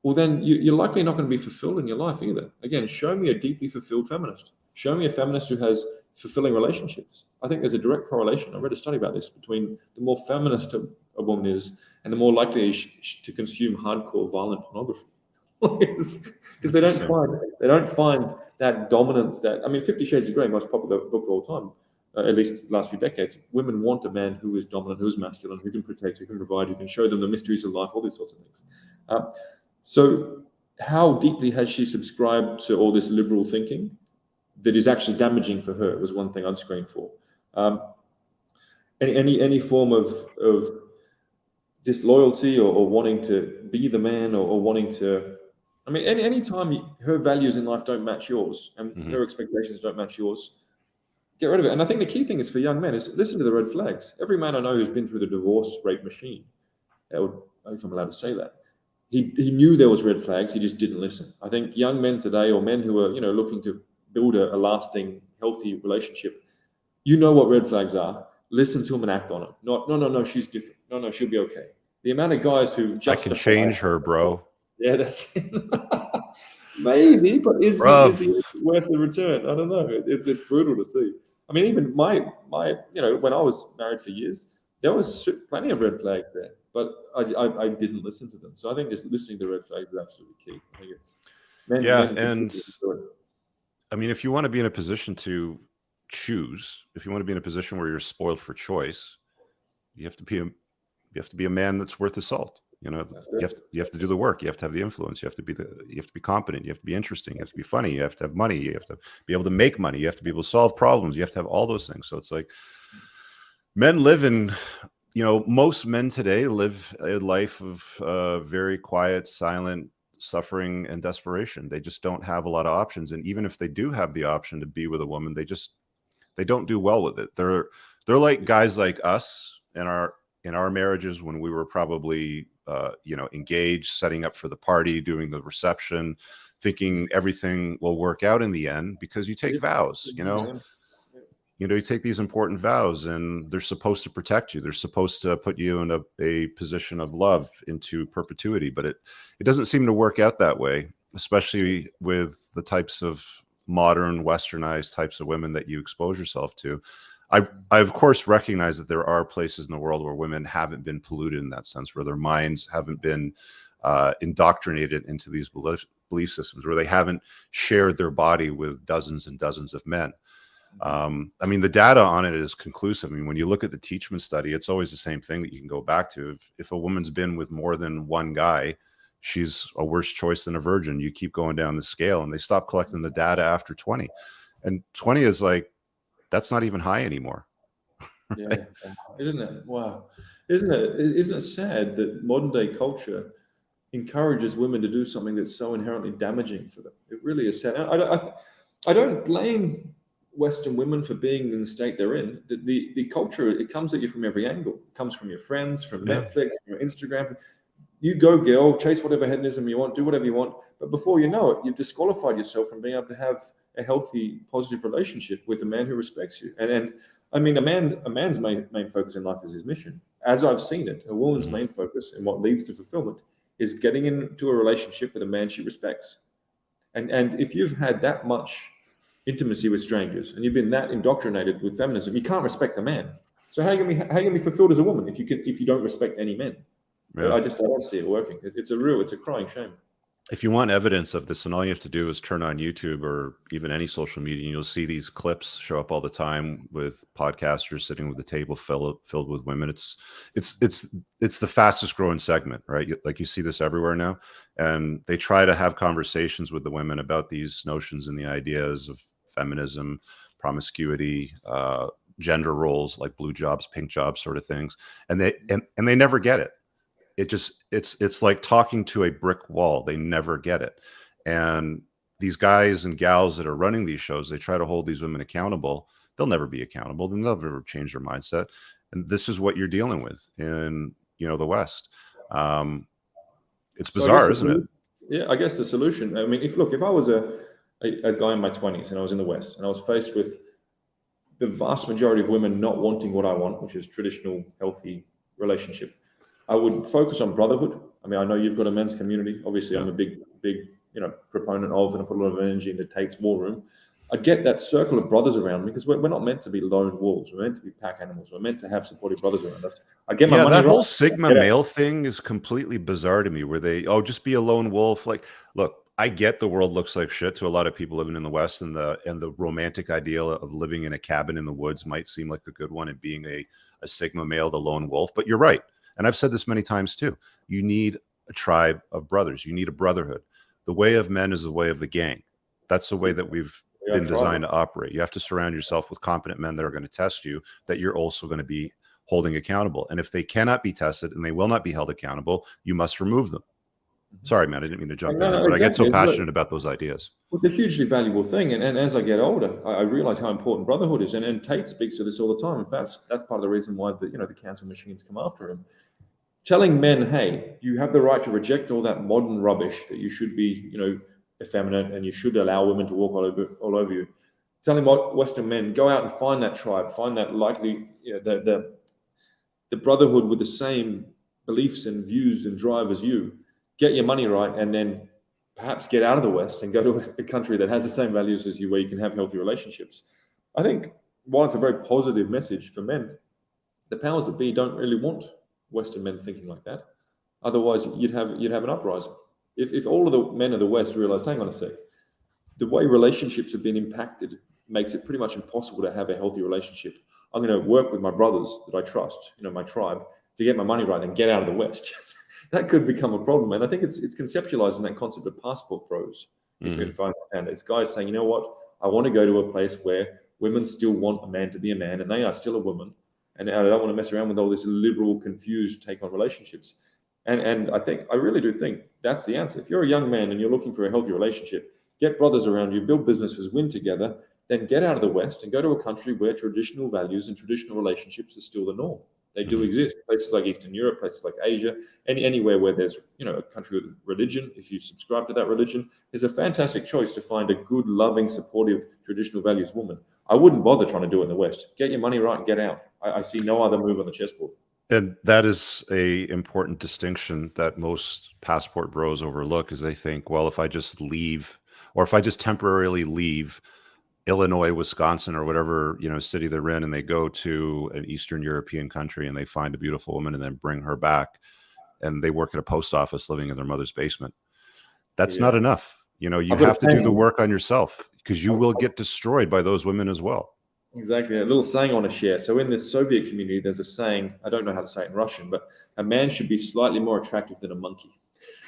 well, then you're likely not going to be fulfilled in your life either. Again, show me a deeply fulfilled feminist. Show me a feminist who has fulfilling relationships. I think there's a direct correlation. I read a study about this between the more feminist a woman is and the more likely is to consume hardcore violent pornography. Because they don't find that dominance. 50 Shades of Grey, most popular book of all time, at least the last few decades. Women want a man who is dominant, who is masculine, who can protect, who can provide, who can show them the mysteries of life, all these sorts of things. So how deeply has she subscribed to all this liberal thinking that is actually damaging for her was one thing I'd screen for. Any form of disloyalty or wanting to be the man or wanting to, any time her values in life don't match yours and her expectations don't match yours, get rid of it. And I think the key thing is for young men is listen to the red flags. Every man I know who's been through the divorce rape machine, if I'm allowed to say that, he knew there was red flags, he just didn't listen. I think young men today, or men who are looking to build a lasting, healthy relationship, what red flags are. Listen to them and act on it. No, she's different. No, she'll be okay. The amount of guys who just I can change her, bro. Yeah, that's maybe, but is the worth the return? I don't know. It's brutal to see. Even my when I was married for years, there was plenty of red flags there, but I didn't listen to them. So I think just listening to the red flags is absolutely key. I think it's if you want to be in a position to choose, if you want to be in a position where you're spoiled for choice, you have to be a man that's worth the salt. You know, you have to do the work. You have to have the influence. You have to be competent. You have to be interesting. You have to be funny. You have to have money. You have to be able to make money. You have to be able to solve problems. You have to have all those things. So it's like men live in, you know, most men today live a life of very quiet, silent suffering and desperation. They just don't have a lot of options. And even if they do have the option to be with a woman, they don't do well with it. They're like guys like us in our marriages when we were probably you know, engaged, setting up for the party, doing the reception, thinking everything will work out in the end because you take vows, you know, you take these important vows and they're supposed to protect you. They're supposed to put you in a position of love into perpetuity, but it doesn't seem to work out that way, especially with the types of modern westernized types of women that you expose yourself to. I of course recognize that there are places in the world where women haven't been polluted in that sense, where their minds haven't been indoctrinated into these belief systems, where they haven't shared their body with dozens and dozens of men. I mean, the data on it is conclusive. I mean, when you look at the Teachman study, it's always the same thing that you can go back to. If a woman's been with more than one guy, she's a worse choice than a virgin. You keep going down the scale, and they stop collecting the data after 20. And 20 is like, that's not even high anymore. Yeah, isn't it? Wow. Isn't it sad that modern day culture encourages women to do something that's so inherently damaging for them? It really is sad. I don't blame Western women for being in the state they're in. The culture, it comes at you from every angle. It comes from your friends, from Netflix, from your Instagram. You go, girl, chase whatever hedonism you want, do whatever you want. But before you know it, you've disqualified yourself from being able to have a healthy, positive relationship with a man who respects you. And I mean, a man's main focus in life is his mission. As I've seen it, a woman's main focus and what leads to fulfillment is getting into a relationship with a man she respects. And if you've had that much intimacy with strangers and you've been that indoctrinated with feminism, you can't respect a man. So how are you gonna be fulfilled as a woman if you don't respect any men? Yeah. I don't see it working. It's a crying shame. If you want evidence of this, then all you have to do is turn on YouTube or even any social media, and you'll see these clips show up all the time with podcasters sitting with a table filled with women. It's the fastest growing segment, right? Like you see this everywhere now, and they try to have conversations with the women about these notions and the ideas of feminism, promiscuity, gender roles like blue jobs, pink jobs, sort of things, and they never get it. It's like talking to a brick wall. They never get it. And these guys and gals that are running these shows, they try to hold these women accountable. They'll never be accountable. They'll never change their mindset. And this is what you're dealing with in, the West. It's bizarre, isn't it? Yeah, I guess the solution. I mean, if I was a guy in my 20s and I was in the West and I was faced with the vast majority of women not wanting what I want, which is traditional, healthy relationship, I would focus on brotherhood. I mean, I know you've got a men's community. Obviously, I'm a big, proponent of, and I put a lot of energy into Tate's war room. I'd get that circle of brothers around me because we're not meant to be lone wolves. We're meant to be pack animals. We're meant to have supportive brothers around us. I get my money that whole right. Sigma male thing is completely bizarre to me, where they, just be a lone wolf. Like, look, I get the world looks like shit to a lot of people living in the West, and the romantic ideal of living in a cabin in the woods might seem like a good one, and being a Sigma male, the lone wolf. But you're right. And I've said this many times too. You need a tribe of brothers. You need a brotherhood. The way of men is the way of the gang. That's the way that we've been designed to operate. You have to surround yourself with competent men that are going to test you, that you're also going to be holding accountable. And if they cannot be tested and they will not be held accountable, you must remove them. Sorry, man, I didn't mean to jump in, but exactly. I get so passionate about those ideas. Well, it's a hugely valuable thing. And as I get older, I realize how important brotherhood is. And Tate speaks to this all the time. That's part of the reason why the council machines come after him. Telling men, hey, you have the right to reject all that modern rubbish, that you should be, effeminate and you should allow women to walk all over you. Telling Western men, go out and find that tribe, find that likely, the brotherhood with the same beliefs and views and drive as you. Get your money right, and then perhaps get out of the West and go to a country that has the same values as you, where you can have healthy relationships. I think while it's a very positive message for men, the powers that be don't really want Western men thinking like that. Otherwise, you'd have an uprising. If all of the men of the West realized, hang on a sec, the way relationships have been impacted makes it pretty much impossible to have a healthy relationship. I'm going to work with my brothers that I trust, my tribe, to get my money right and get out of the West. That could become a problem. And I think it's conceptualized in that concept of passport bros. If you can find it. It's guys saying, you know what, I want to go to a place where women still want a man to be a man and they are still a woman. And I don't want to mess around with all this liberal, confused take on relationships. And I really do think that's the answer. If you're a young man and you're looking for a healthy relationship, get brothers around you, build businesses, win together, then get out of the West and go to a country where traditional values and traditional relationships are still the norm. They do exist. Places like Eastern Europe, places like Asia, anywhere where there's a country with religion, if you subscribe to that religion, is a fantastic choice to find a good, loving, supportive, traditional values woman. I wouldn't bother trying to do it in the West. Get your money right and get out. I see no other move on the chessboard. And that is a important distinction that most passport bros overlook, is they think, well, if I just leave, or if I just temporarily leave Illinois, Wisconsin, or whatever city they're in, and they go to an Eastern European country and they find a beautiful woman and then bring her back, and they work at a post office living in their mother's basement, that's not enough. You have to do the work on yourself, because you will get destroyed by those women as well. Exactly. A little saying I want to share. So in the Soviet community, there's a saying, I don't know how to say it in Russian, but a man should be slightly more attractive than a monkey.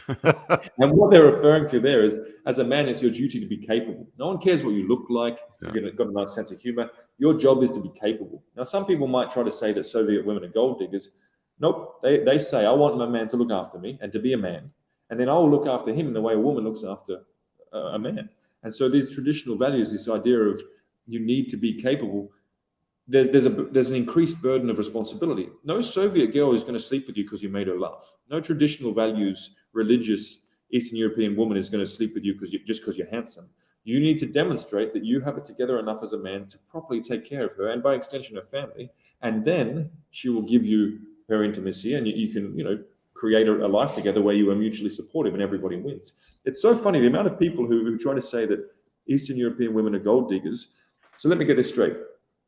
And what they're referring to there is, as a man, it's your duty to be capable. No one cares what you look like. If you've got a nice sense of humor, your job is to be capable. Now, some people might try to say that Soviet women are gold diggers. Nope. They say, I want my man to look after me and to be a man. And then I'll look after him in the way a woman looks after a man. And so these traditional values, this idea of you need to be capable, there's an increased burden of responsibility. No Soviet girl is going to sleep with you because you made her laugh. No traditional values, religious Eastern European woman is going to sleep with you just because you're handsome. You need to demonstrate that you have it together enough as a man to properly take care of her, and by extension, her family. And then she will give you her intimacy, and you can, create a life together where you are mutually supportive and everybody wins. It's so funny, the amount of people who try to say that Eastern European women are gold diggers. So let me get this straight.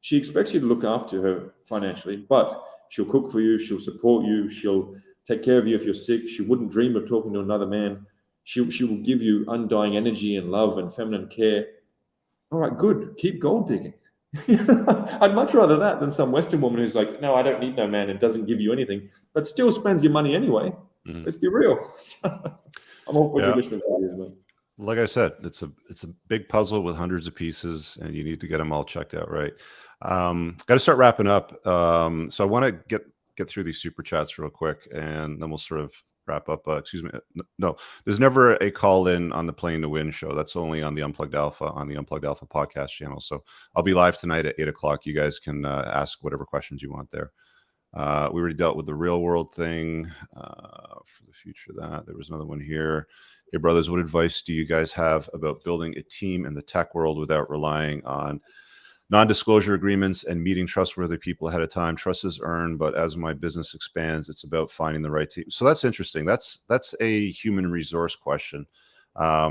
She expects you to look after her financially, but she'll cook for you, she'll support you, she'll take care of you if you're sick. She wouldn't dream of talking to another man. She will give you undying energy and love and feminine care. All right, good. Keep gold digging. I'd much rather that than some Western woman who's like, no, I don't need no man, and doesn't give you anything, but still spends your money anyway. Let's be real. I'm all for traditional values, man. Like I said, it's a big puzzle with hundreds of pieces, and you need to get them all checked out right. Got to start wrapping up. So I want to get through these super chats real quick, and then we'll sort of wrap up. Excuse me. No, there's never a call in on the Playing to Win show. That's only on the Unplugged Alpha, on the Unplugged Alpha podcast channel. So I'll be live tonight at 8:00. You guys can ask whatever questions you want there. We already dealt with the real world thing. For the future, there was another one here. Hey, brothers, what advice do you guys have about building a team in the tech world without relying on non-disclosure agreements and meeting trustworthy people ahead of time? Trust is earned, but as my business expands, it's about finding the right team. So that's interesting. That's a human resource question. I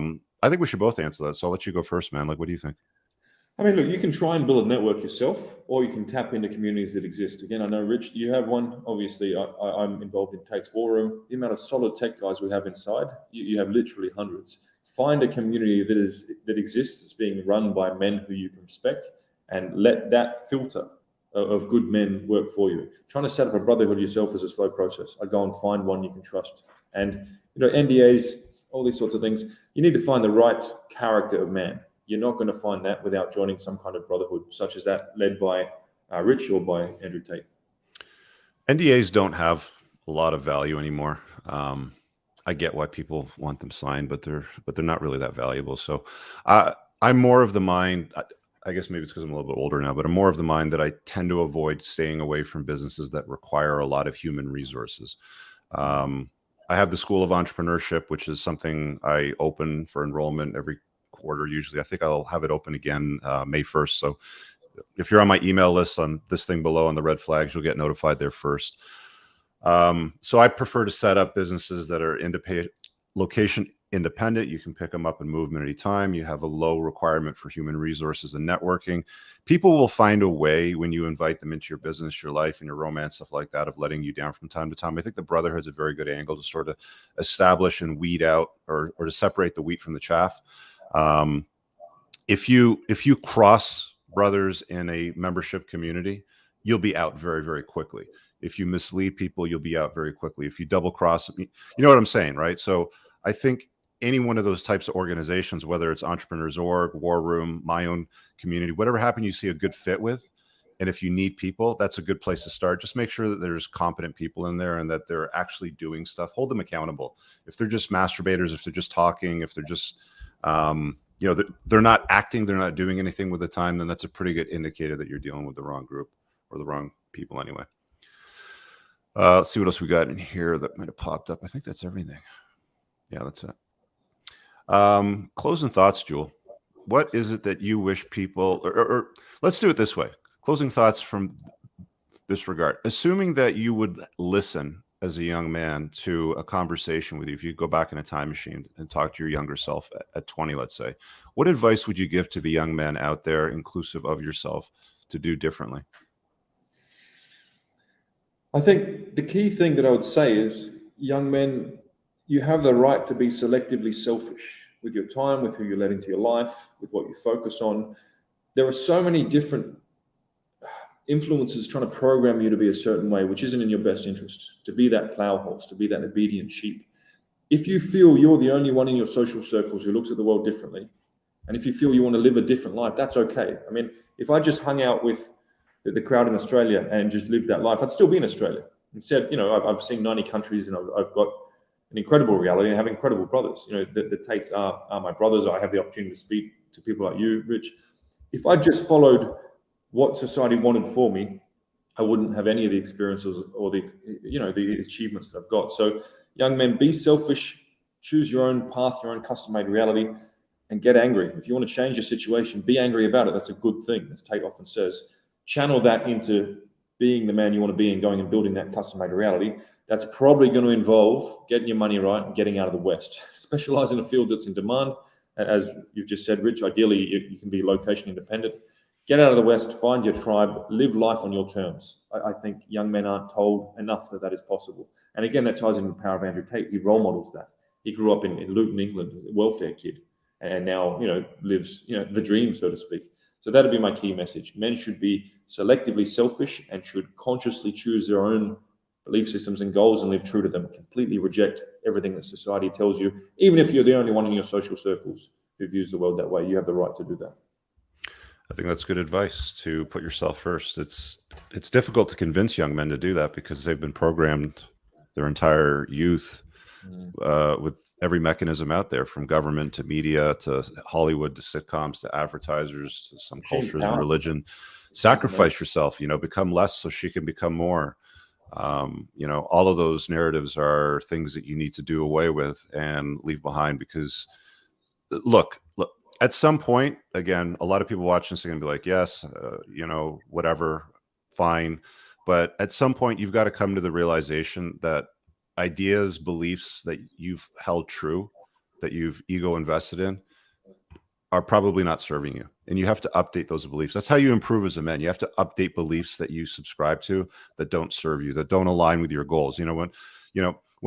think we should both answer that. So I'll let you go first, man. Like, what do you think? I mean, look, you can try and build a network yourself, or you can tap into communities that exist. Again, I know, Rich, you have one. Obviously, I'm involved in Tate's War Room. The amount of solid tech guys we have inside, you have literally hundreds. Find a community that exists, that's being run by men who you can respect, and let that filter of good men work for you. Trying to set up a brotherhood yourself is a slow process. I go and find one you can trust. And, NDAs, all these sorts of things, you need to find the right character of man. You're not going to find that without joining some kind of brotherhood, such as that led by Rich or by Andrew Tate. NDAs don't have a lot of value anymore. I get why people want them signed, but they're not really that valuable. So I'm more of the mind, I guess maybe it's because I'm a little bit older now, but I'm more of the mind that I tend to avoid staying away from businesses that require a lot of human resources. I have the School of Entrepreneurship, which is something I open for enrollment every quarter. Usually, I think I'll have it open again May 1st. So if you're on my email list on this thing below on the red flags, you'll get notified there first. So I prefer to set up businesses that are location independent. You can pick them up and move them at any time. You have a low requirement for human resources and networking. People will find a way when you invite them into your business, your life, and your romance, stuff like that, of letting you down from time to time. I think the brotherhood's a very good angle to sort of establish and weed out, or to separate the wheat from the chaff. If you cross brothers in a membership community, you'll be out very, very quickly. If you mislead people, you'll be out very quickly. If you double cross, you know what I'm saying, right? So I think any one of those types of organizations, whether it's Entrepreneurs Org, War Room, my own community, whatever happen you see a good fit with, and if you need people, that's a good place to start. Just make sure that there's competent people in there and that they're actually doing stuff. Hold them accountable. If they're just masturbators, if they're just talking, if they're just, they're not acting, they're not doing anything with the time, then that's a pretty good indicator that you're dealing with the wrong group or the wrong people anyway. Let's see what else we got in here that might have popped up. I think that's everything. Yeah, that's it. Closing thoughts, Joule. What is it that you wish people, or let's do it this way. Closing thoughts from this regard. Assuming that you would listen as a young man to a conversation with you, if you go back in a time machine and talk to your younger self at 20, let's say, what advice would you give to the young man out there, inclusive of yourself, to do differently? I think the key thing that I would say is, young men, you have the right to be selectively selfish with your time, with who you let into your life, with what you focus on. There are so many different influences trying to program you to be a certain way, which isn't in your best interest, to be that plow horse, to be that obedient sheep. If you feel you're the only one in your social circles who looks at the world differently, and if you feel you want to live a different life, that's okay. I mean, if I just hung out with the crowd in Australia and just lived that life, I'd still be in Australia. Instead, I've seen 90 countries and I've got an incredible reality and have incredible brothers. The Tates are my brothers. I have the opportunity to speak to people like you, Rich. If I just followed what society wanted for me, I wouldn't have any of the experiences or the achievements that I've got. So young men, be selfish, choose your own path, your own custom-made reality, and get angry. If you want to change your situation, be angry about it. That's a good thing, as Tate often says. Channel that into being the man you want to be and going and building that custom-made reality. That's probably going to involve getting your money right and getting out of the West. Specialize in a field that's in demand. As you've just said, Rich, ideally you can be location independent. Get out of the West, find your tribe, live life on your terms. I think young men aren't told enough that is possible. And again, that ties into the power of Andrew Tate. He role models that. He grew up in Luton, England, a welfare kid, and now, lives, the dream, so to speak. So that'd be my key message. Men should be selectively selfish and should consciously choose their own belief systems and goals and live true to them. Completely reject everything that society tells you. Even if you're the only one in your social circles who views the world that way, you have the right to do that. I think that's good advice, to put yourself first. It's difficult to convince young men to do that because they've been programmed their entire youth with every mechanism out there, from government to media to Hollywood to sitcoms to advertisers to some cultures and religion. Sacrifice yourself, become less so she can become more. All of those narratives are things that you need to do away with and leave behind, because look, at some point, again, a lot of people watching this are going to be like, yes, whatever, fine. But at some point, you've got to come to the realization that ideas, beliefs that you've held true, that you've ego invested in, are probably not serving you. And you have to update those beliefs. That's how you improve as a man. You have to update beliefs that you subscribe to that don't serve you, that don't align with your goals. One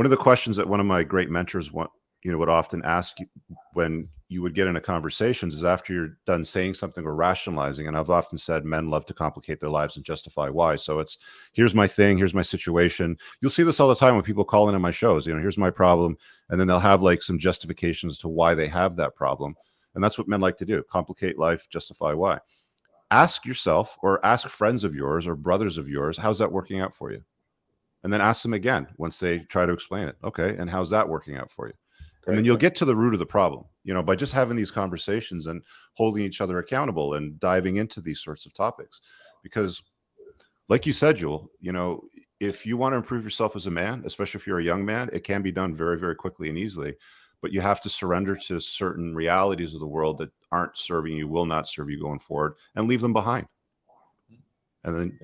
of the questions that one of my great mentors would often ask you when you would get into conversations is, after you're done saying something or rationalizing, and I've often said men love to complicate their lives and justify why. So it's, here's my thing, here's my situation. You'll see this all the time when people call into my shows, here's my problem. And then they'll have like some justifications to why they have that problem. And that's what men like to do. Complicate life, justify why. Ask yourself, or ask friends of yours or brothers of yours, how's that working out for you? And then ask them again once they try to explain it. Okay, and how's that working out for you? And then you'll get to the root of the problem, by just having these conversations and holding each other accountable and diving into these sorts of topics. Because like you said, Joule, if you want to improve yourself as a man, especially if you're a young man, it can be done very, very quickly and easily. But you have to surrender to certain realities of the world that aren't serving you, will not serve you going forward, and leave them behind. And then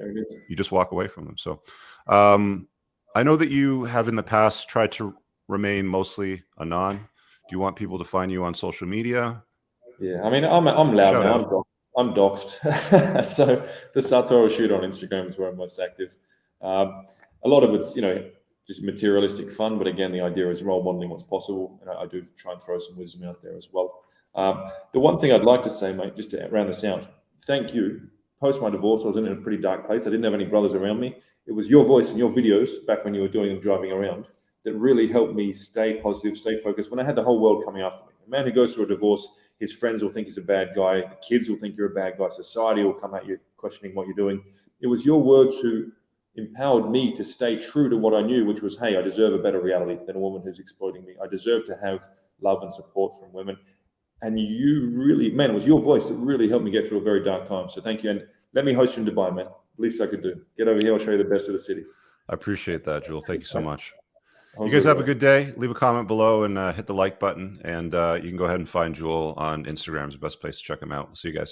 you just walk away from them. So I know that you have in the past tried to remain mostly anon. Do you want people to find you on social media? Yeah, I mean, I'm loud now. I'm doxxed. So the Sartorial Shooter on Instagram is where I'm most active. A lot of it's, just materialistic fun, but again, the idea is role modeling what's possible, and I do try and throw some wisdom out there as well. The one thing I'd like to say, mate, just to round this out, thank you. Post my divorce, I was in a pretty dark place. I didn't have any brothers around me. It was your voice and your videos back when you were doing them driving around that really helped me stay positive, stay focused when I had the whole world coming after me. A man who goes through a divorce, his friends will think he's a bad guy. The kids will think you're a bad guy. Society will come at you questioning what you're doing. It was your words who empowered me to stay true to what I knew, which was, hey, I deserve a better reality than a woman who's exploiting me. I deserve to have love and support from women. And you really, man, it was your voice that really helped me get through a very dark time. So thank you. And let me host you in Dubai, man. Least I could do. Get over here. I'll show you the best of the city. I appreciate that, Joule. Thank you so much. I'll You guys do have that. a good day. Leave a comment below and hit the like button. And you can go ahead and find Joule on Instagram. It's the best place to check him out. See you guys.